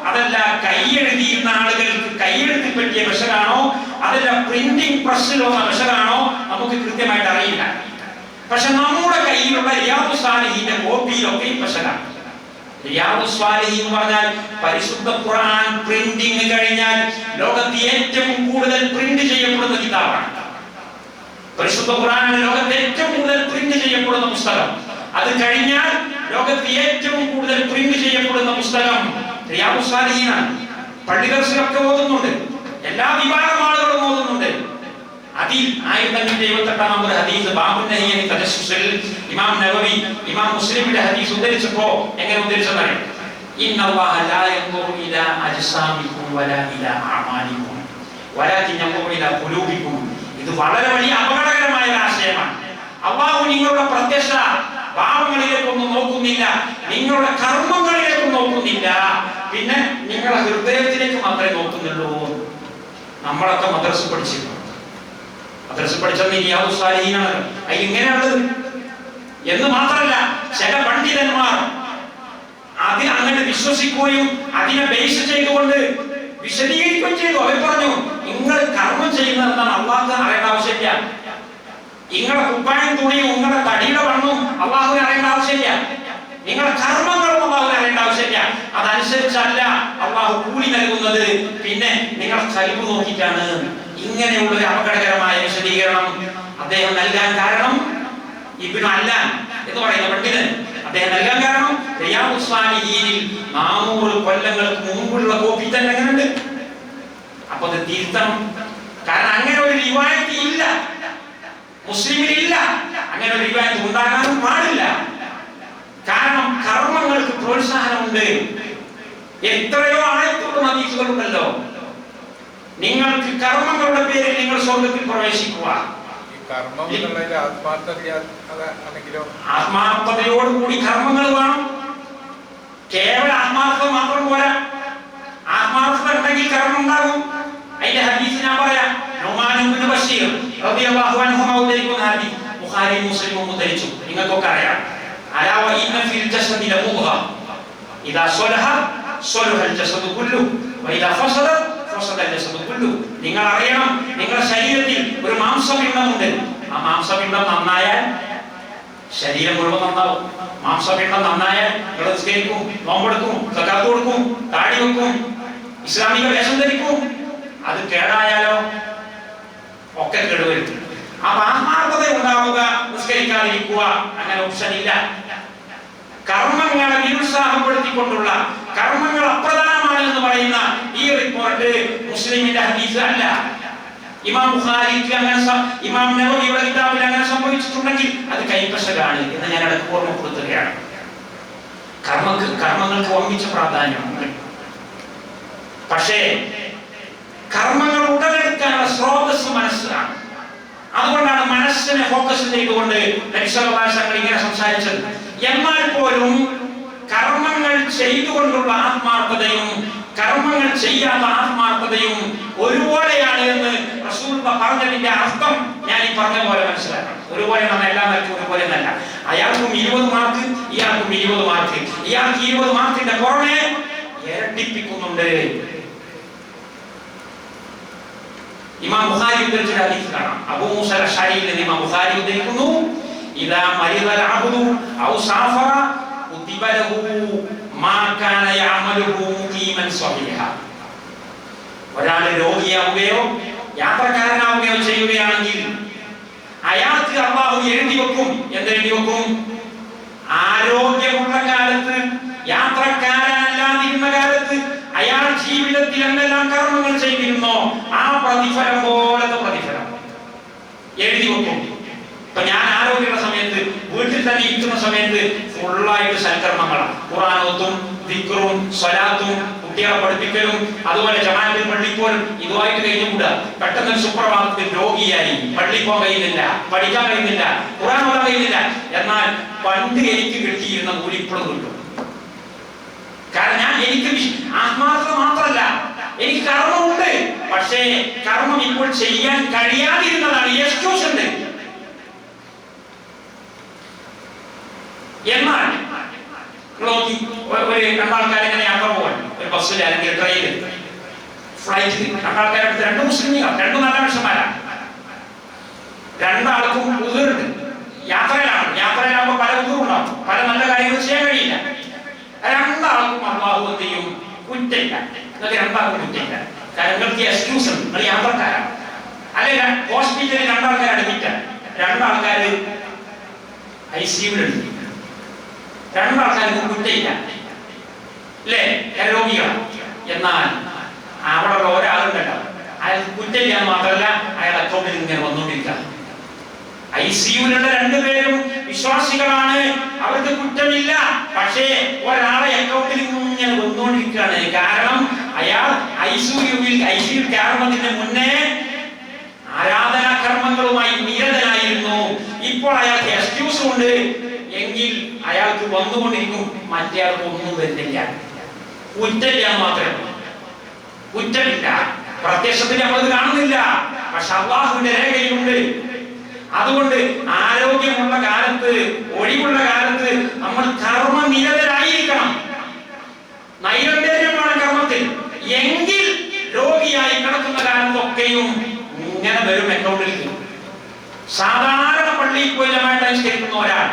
അതല്ല കൈയെഴുതിയിരുന്ന ആളുകൾക്ക് കൈയെഴുത്തിൽ പറ്റിയ പെശകാണോ, അതല്ല പ്രിന്റിംഗ് പ്രസ്സിൽ വന്ന പെശകാണോ, നമുക്ക് കൃത്യമായിട്ട് അറിയില്ല. പക്ഷെ നമ്മുടെ കയ്യിലുള്ള റിയാദുസ് സ്വാലിഹീന്റെ കോപ്പിയിലൊക്കെ ഈ പെശകാണ്. റിയാദുസ് സ്വാലിഹീൻ എന്ന് പറഞ്ഞാൽ പരിശുദ്ധ ഖുർആൻ പ്രിന്റിംഗ് കഴിഞ്ഞാൽ ലോകത്ത് ഏറ്റവും കൂടുതൽ പ്രിന്റ് ചെയ്യപ്പെടുന്ന കിതാബാണ്. പരിശുദ്ധ ഖുർആനാണ് ലോകത്ത് ഏറ്റവും കൂടുതൽ പ്രിന്റ് ചെയ്യപ്പെടുന്ന പുസ്തകം. അത് കഴിഞ്ഞാൽ ലോകത്ത് ഏറ്റവും കൂടുതൽ പ്രിന്റ് ചെയ്യപ്പെടുന്ന പുസ്തകം റിയാദുസ് സ്വാലിഹീനാണ്. പള്ളിദർസിലൊക്കെ ഓതുന്നുണ്ട്, എല്ലാ വിഭാഗം ആളുകളും ഓതുന്നുണ്ട്. അതിൽ 1578 നമ്പർ ഹദീസ് ബാബു നഹി അനി തജസ്സുസിൽ ഇമാം നവവി ഇമാം മുസ്ലിമിന്റെ ഹദീസ് ഉദ്ധരിച്ചപ്പോ എങ്ങനെ ഉദ്ധരിച്ചതാണ്? ഇന്നല്ലാഹ ലാ യൻദുറു ഇലാ അജ്സാമികും വലാ ഇലാ അഅമാലികും വലാകിൻ യൻദുറു ഇലാ ഖുലൂബികും. ഇത് വളരെ വലിയ അപകടകരമായ ഒരു ആശയമാണ്. അല്ലാഹു നിങ്ങളുടെ പ്രത്യക്ഷ ഭാവങ്ങളിലേക്കൊന്നും നോക്കുന്നില്ല, നിങ്ങളുടെ കർമ്മങ്ങളിലേക്കും നോക്കുന്നില്ല, പിന്നെ നിങ്ങളുടെ ഹൃദയത്തിലേക്ക് മാത്രമേ നോക്കുന്നുള്ളൂ. നമ്മളൊക്കെ മദ്രസ പഠിച്ചിരുന്നു. മദ്രസ പഠിച്ചത് റിയാദുസ് സ്വാലിഹീനാണ്. അത് ഇങ്ങനെയുള്ളത് എന്ന് മാത്രമല്ല, ചില പണ്ഡിതന്മാർ അതിനെ അങ്ങനെ വിശ്വസിക്കുകയും അതിനെ ബേസ് ചെയ്തുകൊണ്ട് വിശദീകരിക്കുകയും ചെയ്തു. അവർ പറഞ്ഞു, നിങ്ങൾ കർമ്മം ചെയ്യുന്നത് എന്താണ് അള്ളാഹുവിന് അറിയേണ്ട ആവശ്യമില്ല. നിങ്ങളുടെ കുപ്പായം തുണിയും നിങ്ങളുടെ തടിയുടെ വണ്ണവും അള്ളാഹുവിന് അറിയേണ്ട ആവശ്യമില്ല. നിങ്ങളുടെ കർമ്മങ്ങളും അള്ളാഹുവിന് അറിയേണ്ട ആവശ്യമില്ല. അതനുസരിച്ചല്ല അള്ളാഹു കൂലി നൽകുന്നത്, പിന്നെ നിങ്ങളുടെ കൽബ് നോക്കിയിട്ടാണ്. ഇങ്ങനെയുള്ള ഒരു അപകടകരമായ വിശദീകരണം അദ്ദേഹം നൽകാൻ കാരണം ഇബ്നു അല്ലാൻ എന്ന് പറയുന്ന പണ്ഡിതൻ അദ്ദേഹം നൽകാൻ കാരണം റിയാദുസ് സ്വാലിഹീനിൽ 400 കൊല്ലങ്ങൾക്ക് മുമ്പുള്ള കോപ്പി തന്നെ അങ്ങനെയുണ്ട്. അപ്പൊ അത് തിരുത്തണം. കാരണം അങ്ങനെ ഒരു റിവായത്ത് ഇല്ല, മുസ്ലിമിലില്ല. അങ്ങനെ ഒരു റിവായത്ത് ഉണ്ടാകാനും പാടില്ല. കാരണം കർമ്മങ്ങൾക്ക് പ്രോത്സാഹനമുണ്ട്. എത്രയോ ആയത്തുകളും ഹദീസുകളുണ്ടല്ലോ. നിങ്ങൾക്ക് കർമ്മങ്ങളുടെ പേരിൽ നിങ്ങൾ സ്വർഗത്തിൽ പ്രവേശിക്കുക. ആത്മാർത്ഥതയോടുകൂടി കർമ്മങ്ങൾ വേണം. കേവല ആത്മാർത്ഥത മാത്രം പോരാ, ആത്മാർത്ഥത ഉണ്ടെങ്കിൽ കർമ്മം ഉണ്ടാകും. അതിന്റെ ഹദീസ് ഞാൻ പറയാം. നുഅ്മാൻ ഇബ്നു ബശീർ റളിയല്ലാഹു അൻഹു ഉദ്ധരിക്കുന്ന ഹദീസ് ബുഖാരി മുസ്ലിമും ഉദ്ധരിച്ചു. നിങ്ങൾക്കൊക്കെ അറിയാം. അലാ വ ഇന്ന ഫിൽ ജസദി ലമുദ്ഗ ഇദാ സ്വലഹ സ്വലഹൽ ജസദു കുല്ലു വ ഇദാ ഫസദ ഫസദൽ ജസദു കുല്ലു. നിങ്ങൾ അറിയണം, നിങ്ങളുടെ ശരീരത്തിൽ ഒരു മാംസപിണ്ഡമുണ്ട്. ആ മാംസപിണ്ഡം നന്നായാൽ ശരീരം മുഴുവൻ നന്നാവും. മാംസപിണ്ഡം നന്നായാൽ നിങ്ങൾ നിസ്കരിക്കും, നോമ്പെടുക്കും, സകാത്ത് കൊടുക്കും, താടി വെക്കും, ഇസ്ലാമിക വേഷം ധരിക്കും. അത് കേടായാലോ ഒക്കെ കേടുവരും. അപ്പൊ ആത്മാർത്ഥത ഉണ്ടാവുക, നിസ്കരിക്കാതിരിക്കുക, അങ്ങനെ ഓപ്ഷൻ ഇല്ല. കർമ്മങ്ങളെ നിരുത്സാഹപ്പെടുത്തിക്കൊണ്ടുള്ള കർമ്മങ്ങൾ അപ്രധാനമാണ് എന്ന് പറയുന്ന ഈ റിപ്പോർട്ട് മുസ്ലിമിന്റെ ഹദീസ് അല്ല. ഇമാം ബുഖാരിക്ക് അങ്ങനെ, ഇമാം നവവിയുടെ കിതാബിൽ അങ്ങനെ സംഭവിച്ചിട്ടുണ്ടെങ്കിൽ അത് കൈപ്പശകാണ് എന്ന് ഞാൻ ഇടയ്ക്ക് ഓർമ്മപ്പെടുത്തുകയാണ്. കർമ്മങ്ങൾക്ക് വമ്പിച്ച പ്രാധാന്യമുണ്ട്. പക്ഷേ കർമ്മങ്ങൾ ഉടലെടുക്കാനുള്ള സ്രോതസ് മനസ്സിലാണ്. അതുകൊണ്ടാണ് മനസ്സിനെ ഫോക്കസ് ചെയ്തുകൊണ്ട് നബി സല്ലല്ലാഹു അലൈഹി വസല്ലം ഇങ്ങനെ സംസാരിച്ചത്. എന്നാൽ പോലും കർമ്മങ്ങൾ ചെയ്തുകൊണ്ടുള്ള ആത്മാർത്ഥതയും കർമ്മങ്ങൾ ചെയ്യാത്ത ആത്മാർത്ഥതയും ഒരുപോലെയാണ് എന്ന് റസൂൽ പറഞ്ഞതിന്റെ അർത്ഥം ഞാൻ ഈ പറഞ്ഞ പോലെ മനസ്സിലാക്കണം. ഒരുപോലെ നമ്മൾ എല്ലാ നിലയ്ക്കും ഒരുപോലെ എന്നല്ല. അയാൾക്കും 20 മാർക്ക്, ഇയാൾക്കും 20 മാർക്ക്. ഇയാൾക്ക് 20 മാർക്കിന്റെ പുറമെ ഇരട്ടിപ്പിക്കുന്നുണ്ട്. ഇമാം ബുഖാരി ഉദ്ധരിച്ച ഹദീസ് കാണാം. അബൂ മൂസ അശ്അരിയിൽ നിന്ന് ഇമാം ബുഖാരി ഉദ്ധരിക്കുന്നു, ഇദാ മരിദൽ അബ്ദു ഔ സാഫറ കുതിബ ലഹു മാ കാന യഅമലുഹു മുഖീമൻ സ്വഹീഹ. ഒരാൾ രോഗിയാവുകയോ യാത്രക്കാരനാവുകയോ ചെയ്യുകയാണെങ്കിൽ അയാൾക്ക് അല്ലാഹു എഴുതി വെക്കും. എന്തെഴുതി വെക്കും? ആരോഗ്യമുള്ള കാലത്ത്, യാത്രക്കാരനല്ലാതിരുന്ന കാലത്ത് അയാൾ ജീവിതത്തിൽ എന്തെല്ലാം കർമ്മങ്ങൾ ചെയ്തിരുന്നോ ആ പ്രതിഫലം പോലത്തെ പ്രതിഫലം എഴുതി വെക്കും. ഇപ്പൊ ഞാൻ ആരോഗ്യമുള്ള സമയത്ത് വീട്ടിൽ തന്നെ ഇരിക്കുന്ന സമയത്ത് ഫുള്ളായിട്ട് സൽക്കർമ്മങ്ങളാണ്. ഖുർആനോത്തും ദിക്റും സ്വലാത്തും കുട്ടികളെ പഠിപ്പിക്കലും അതുപോലെ ജമാഅത്തിൽ പള്ളിപ്പോലും ഇതുമായിട്ട് കഴിഞ്ഞുകൂടാ. പെട്ടെന്ന് സുപ്രഭാതത്തിൽ രോഗിയായി, പള്ളി പോകാൻ കഴിയുന്നില്ല, പഠിക്കാൻ കഴിയുന്നില്ല, ഖുർആൻ ഓതാൻ കഴിയുന്നില്ല. എന്നാൽ പണ്ട് എനിക്ക് കിട്ടിയിരുന്ന കൂലി ഇപ്പോഴും കിട്ടും. കാരണം എനിക്ക് ആത്മാർത്ഥത മാത്രമല്ല, എനിക്ക് കർമ്മമുണ്ട്. പക്ഷേ കർമ്മം ഇപ്പോൾ ചെയ്യാൻ കഴിയാതിരുന്നതാണ്, എക്സ്ക്യൂസ് ഉണ്ട്. എന്നാൽ ഒരു രണ്ടാൾക്കാർ ഇങ്ങനെ യാത്ര പോകാൻ ഒരു ബസ്സിൽ അല്ലെങ്കിൽ ട്രെയിനിൽ ഫ്ലൈറ്റിൽ രണ്ടാൾക്കാരെടുത്ത്, 2 മുസ്ലിങ്ങൾ, 2 നല്ല മനുഷ്യന്മാരാണ്. രണ്ടാൾക്കും ഉദറുണ്ട്. യാത്രയിലാകുമ്പോൾ പല ഉദറുണ്ടാവും, പല നല്ല കാര്യങ്ങൾ ചെയ്യാൻ കഴിയില്ല. രണ്ടാൾക്കും അല്ലാഹു എന്ത് ചെയ്യും? കുറ്റമില്ല. നിങ്ങൾക്ക് രണ്ടാൾക്കും കുറ്റമില്ല. കാരണം നിങ്ങൾക്ക് എക്സ്ക്യൂസ് ഉണ്ട്, നിങ്ങൾ യാത്രക്കാരാണ്. അല്ലെങ്കിൽ ഹോസ്പിറ്റലിൽ 2 ആൾക്കാർ അഡ്മിറ്റാണ്, 2 ആൾക്കാർ ICUവിലുണ്ട്, 2 ആൾക്കാർക്ക് കുറ്റമില്ല, അല്ലേ? രോഗികളാണ്. എന്നാൽ അവിടെ ഒരാളുണ്ടല്ലോ, അയാൾക്ക് കുറ്റമില്ല എന്ന് മാത്രമല്ല, അയാൾ അക്കൗണ്ടിൽ ഇങ്ങനെ വന്നുകൊണ്ടിരിക്കുക. ICUവിലുള്ള 2 പേരും വിശ്വാസികളാണ്, അവർക്ക് കുറ്റമില്ല. പക്ഷേ ഒരാളെ അക്കൗണ്ടിൽ ഇങ്ങനെ വന്നുകൊണ്ടിരിക്കുകയാണ്. കാരണം അയാൾ ICUവിൽ കയറുന്നതിന് മുന്നേ ആരാധനാ കർമ്മങ്ങളുമായി നിരതനായിരുന്നു. ഇപ്പോൾ അയാൾക്ക് എക്സ്ക്യൂസ് ഉണ്ട് എങ്കിൽ അയാൾക്ക് വന്നുകൊണ്ടിരിക്കും, മറ്റേ ആൾക്ക് ഒന്നും വരുന്നില്ല. കുറ്റമില്ല മാത്രമേ, കുറ്റമില്ല. പ്രത്യക്ഷത്തിൽ നമ്മളത് കാണുന്നില്ല, പക്ഷെ അല്ലാഹുവിന്റെ രേഖയിലുണ്ട്. അതുകൊണ്ട് ആരോഗ്യമുള്ള കാലത്ത്, ഒഴിവുള്ള കാലത്ത് നമ്മൾ കർമ്മനിരതരായിരിക്കണം. നൈരന്തര്യമാണ് കർമ്മത്തിൽ. എങ്കിൽ രോഗിയായി കിടക്കുന്ന കാലത്തൊക്കെയും ഇങ്ങനെ വരും അക്കൗണ്ടിലേക്ക്. സാധാരണ പള്ളിയിൽ പോയി ജമാഅത്ത് നിസ്കരിക്കുന്ന ഒരാൾ,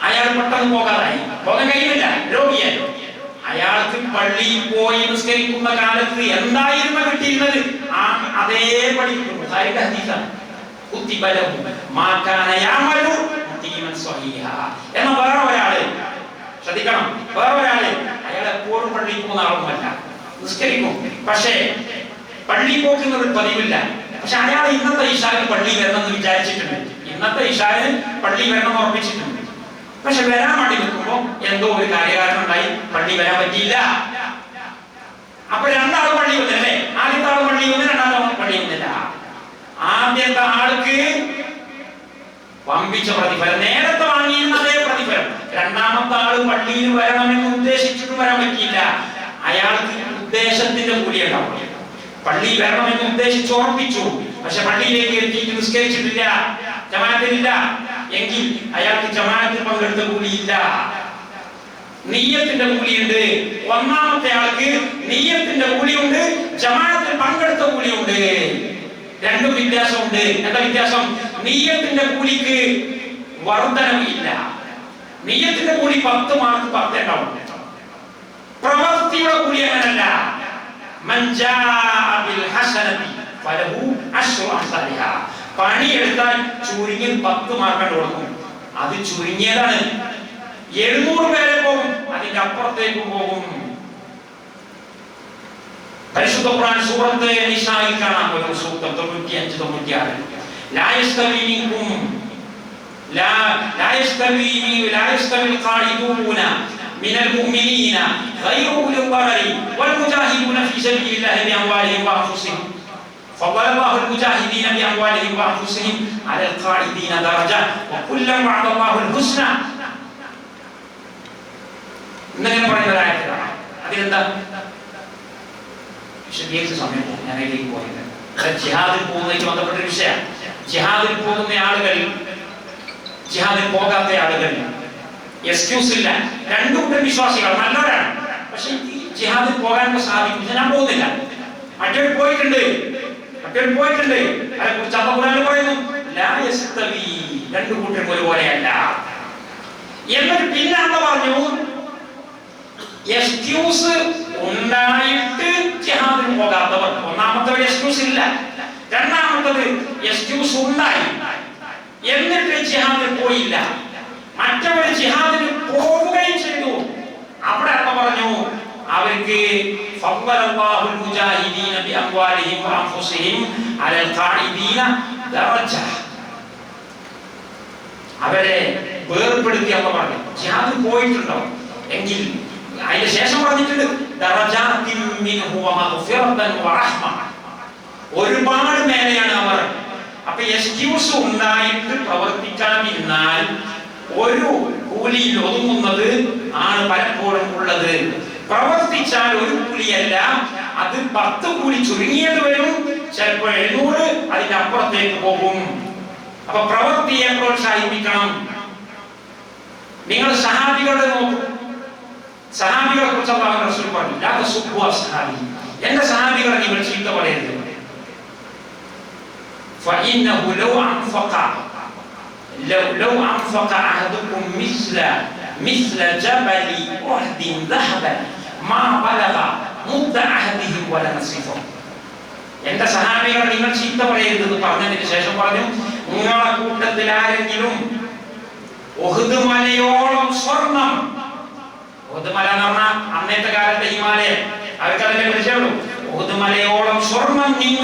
അയാൾ പെട്ടെന്ന് പോകാൻ കഴിയുന്നില്ല, രോഗിയായി. അയാൾക്ക് പള്ളിയിൽ പോയി നിസ്കരിക്കുന്ന കാലത്ത് എന്തായിരുന്നു കിട്ടിയിരുന്നത് അതേ പഠിക്കും. തഖീമൻ സ്വഹീഹ. എന്നാൽ വേറെ ഒരാള് ശ്രദ്ധിക്കണം, വേറെ ഒരാള് അയാൾ എപ്പോഴും പള്ളിയിൽ പോകുന്ന ആളൊന്നുമല്ല, നിസ്കരിക്കും, പക്ഷേ പള്ളി പോക്കുന്നൊരു പതിവില്ല. പക്ഷെ അയാൾ ഇന്നത്തെ ഇശാന് പള്ളി വരണം എന്ന് വിചാരിച്ചിട്ടുണ്ട്, ഇന്നത്തെ ഇശാന് പള്ളി വരണം എന്ന് ഉറപ്പിച്ചിട്ടുണ്ട്. പക്ഷെ വരാൻ വേണ്ടി നിൽക്കുമ്പോ എന്തോ ഒരു കാര്യകാരണം ഉണ്ടായി, പള്ളി വരാൻ പറ്റിയില്ല. അപ്പൊ രണ്ടാൾ പള്ളി വന്നല്ലേ, ആദ്യത്തെ ആൾ പള്ളി വന്ന് രണ്ടാമത്തെ പള്ളി വന്നില്ല. ആദ്യത്തെ ആൾക്ക് വമ്പിച്ച പ്രതിഫലം, നേരത്തെ വാങ്ങിയിരുന്ന അതേ പ്രതിഫലം. രണ്ടാമത്തെ ആള് പള്ളിയിൽ വരണമെന്ന് ഉദ്ദേശിച്ചിട്ട് വരാൻ പറ്റിയില്ല. അയാൾക്ക് ഉദ്ദേശത്തിന്റെ കൂലി ഉണ്ടാവും. പള്ളിയിൽ വരണമെന്ന് ഉദ്ദേശിച്ച് ഉറപ്പിച്ചു, പക്ഷെ പള്ളിയിലേക്ക് എത്തിയിട്ട് നിസ്കരിച്ചിട്ടില്ല, ജമാഅത്തിലില്ല, എങ്കിൽ അയാൾക്ക് ജമാഅത്തിൽ പങ്കെടുത്ത കൂലിയില്ല, നിയ്യത്തിന്റെ കൂലിയുണ്ട്. ഒന്നാമത്തെ ആൾക്ക് നിയ്യത്തിന്റെ കൂലിയുണ്ട്, ജമാഅത്തിൽ പങ്കെടുത്ത കൂലിയുണ്ട്. രണ്ടും വ്യത്യാസമുണ്ട്. എന്താ വ്യത്യാസം? നിയ്യത്തിന്റെ കൂലിക്ക് വർധനവില്ല. നിയ്യത്തിന്റെ കൂലി 10 മാർക്ക് 10 ഉണ്ടാവും. പ്രവൃത്തിയുടെ കൂലി അങ്ങനല്ല. മൻ ജാഅ ബിൽ ഹസനതി ഫലഹു അശ്റു അംസാലിഹാ. പണിയെടുത്താൽ ചുരുങ്ങിയ 10 മാർക്ക് കൊടുക്കും. അത് ചുരുങ്ങിയതാണ്. 700 പേരെ പോകും, അതിന്റെ അപ്പുറത്തേക്ക് പോകും. പരിശുദ്ധ ഖുർആൻ സൂറത്ത് നിസായിൽ കാണാം ഒരു സൂക്തം 95-96. ലാ യസ്തവി മിൻകും ലാ യസ്തവി ഖാഇദൂന മിനൽ മുഅ്മിനീന ഗൈറു ഉലിൽ ളറരി വൽ മുജാഹിദൂന ഫീ സബീലില്ലാഹി ബിഅംവാലിഹിം വഅൻഫുസിഹിം ഫളല്ലാഹു അൽ മുജാഹിദീന ബിഅംവാലിഹിം വഅൻഫുസിഹിം അലൽ ഖാഇദീന ദറജ വകുല്ലൻ വഅദല്ലാഹുൽ ഹുസ്ന. ഇങ്ങനെ പറയുന്ന ആയത്താണ്. അതിലെന്താ വിശദീകരിച്ച സമയം ഞാൻ അതിലേക്ക് പോയില്ല. ജിഹാദിൽ പോകുന്നതിന് ബന്ധപ്പെട്ട വിഷയം. ജിഹാദിൽ പോകുന്ന ആളുകൾ, ജിഹാദിൽ പോകാത്ത ആളുകൾ എക്സ്ക്യൂസ് ഇല്ല. രണ്ടു കൂട്ടം വിശ്വാസികൾ നല്ലവരാണ്, പക്ഷെ ജിഹാദിൽ പോകാനൊക്കെ സാധിക്കും, ഞാൻ പോകുന്നില്ല. മറ്റൊരു പോയിട്ടുണ്ട്, അതിനെ കുറിച്ച് അള്ളാഹു പറയുന്നു, ലാ യസ്തവി, രണ്ടു കൂട്ടരും ഒരുപോലെയല്ല. എന്നിട്ട് പിന്നെ അള്ള പറഞ്ഞു, എക്സ്ക്യൂസ് ഉണ്ടായിട്ട് ജിഹാദിന് പോകാത്തവർ. ഒന്നാമത്തെ എക്സ്ക്യൂസ് ഇല്ല, രണ്ടാമത്തത് എക്സ്ക്യൂസ് ഉണ്ടായി എന്നിട്ട് ജിഹാദിന് പോയില്ല, മറ്റവർ ജിഹാദിന് പോവുകയും ചെയ്തു. അവിടെ അള്ള പറഞ്ഞു, അവർക്ക് ഫളല്ലാഹുൽ മുജാഹിദീന ബിഅംവാലിഹിം വഅൻഫുസിഹിം അലൽ ഖാഇദീന ദറജ. അവരെ വേർപെടുത്തി അള്ള പറഞ്ഞു. ജിഹാദിന് പോയിട്ടുണ്ടോ എങ്കിൽ അതിന് ശേഷം പറഞ്ഞിട്ടുണ്ട്, ദറജാതിൻ മിൻഹു വമഗ്ഫിറതൻ വറഹ്മ, ഒരുപാട് മേലെയാണ് അവർ. അപ്പൊ എക്സ്ക്യൂസ് ഉണ്ടായിട്ട് പ്രവർത്തിക്കാതിരുന്നാൽ ഒരു കൂലിയിൽ ഒതുങ്ങുന്നത് ആണ് പലപ്പോഴും ഉള്ളത്. പ്രവർത്തിച്ചാൽ ഒരു കൂലിയല്ല, അത് 10 കൂലി ചുരുങ്ങിയത് വരും, ചിലപ്പോൾ 700, അതിന്റെ അപ്പുറത്തേക്ക് പോകും. അപ്പൊ പ്രവൃത്തിയെ പ്രോത്സാഹിപ്പിക്കണം. നിങ്ങൾ സഹാബികളെ നോക്കൂ, സഹാബികളെ കുറിച്ച് അല്ലാഹു റസൂൽ പറഞ്ഞു, ലാ തസുബ്ബു അസ്ഹാബി, എന്റെ സഹാബികളെ നിങ്ങൾ ചീത്ത പറയരുത്. ഫഇന്നഹു ലൗ അൻഫഖ അഹദുകും മിസ്ല ജബലി ഉഹ്ദിൻ ദഹബൻ മാ ബലഗ മുദ്ദ അഹദിഹിം വല നസിഫഹു. എന്റെ സഹാബികളെ നിങ്ങൾ ചീത്ത പറയരുതെന്ന് പറഞ്ഞതിന് ശേഷം പറഞ്ഞു, നിങ്ങളുടെ കൂട്ടത്തിൽ ആരെങ്കിലും ഉഹ്ദ് മലയോളം സ്വർണം, ഉഹ്ദ് മല എന്ന് പറഞ്ഞാൽ അന്നത്തെ കാലത്തെ ഹിമാലയം, അവർക്ക് അതിനെ വിളിച്ചോളൂ, ഉഹ്ദ് മലയോളം സ്വർണം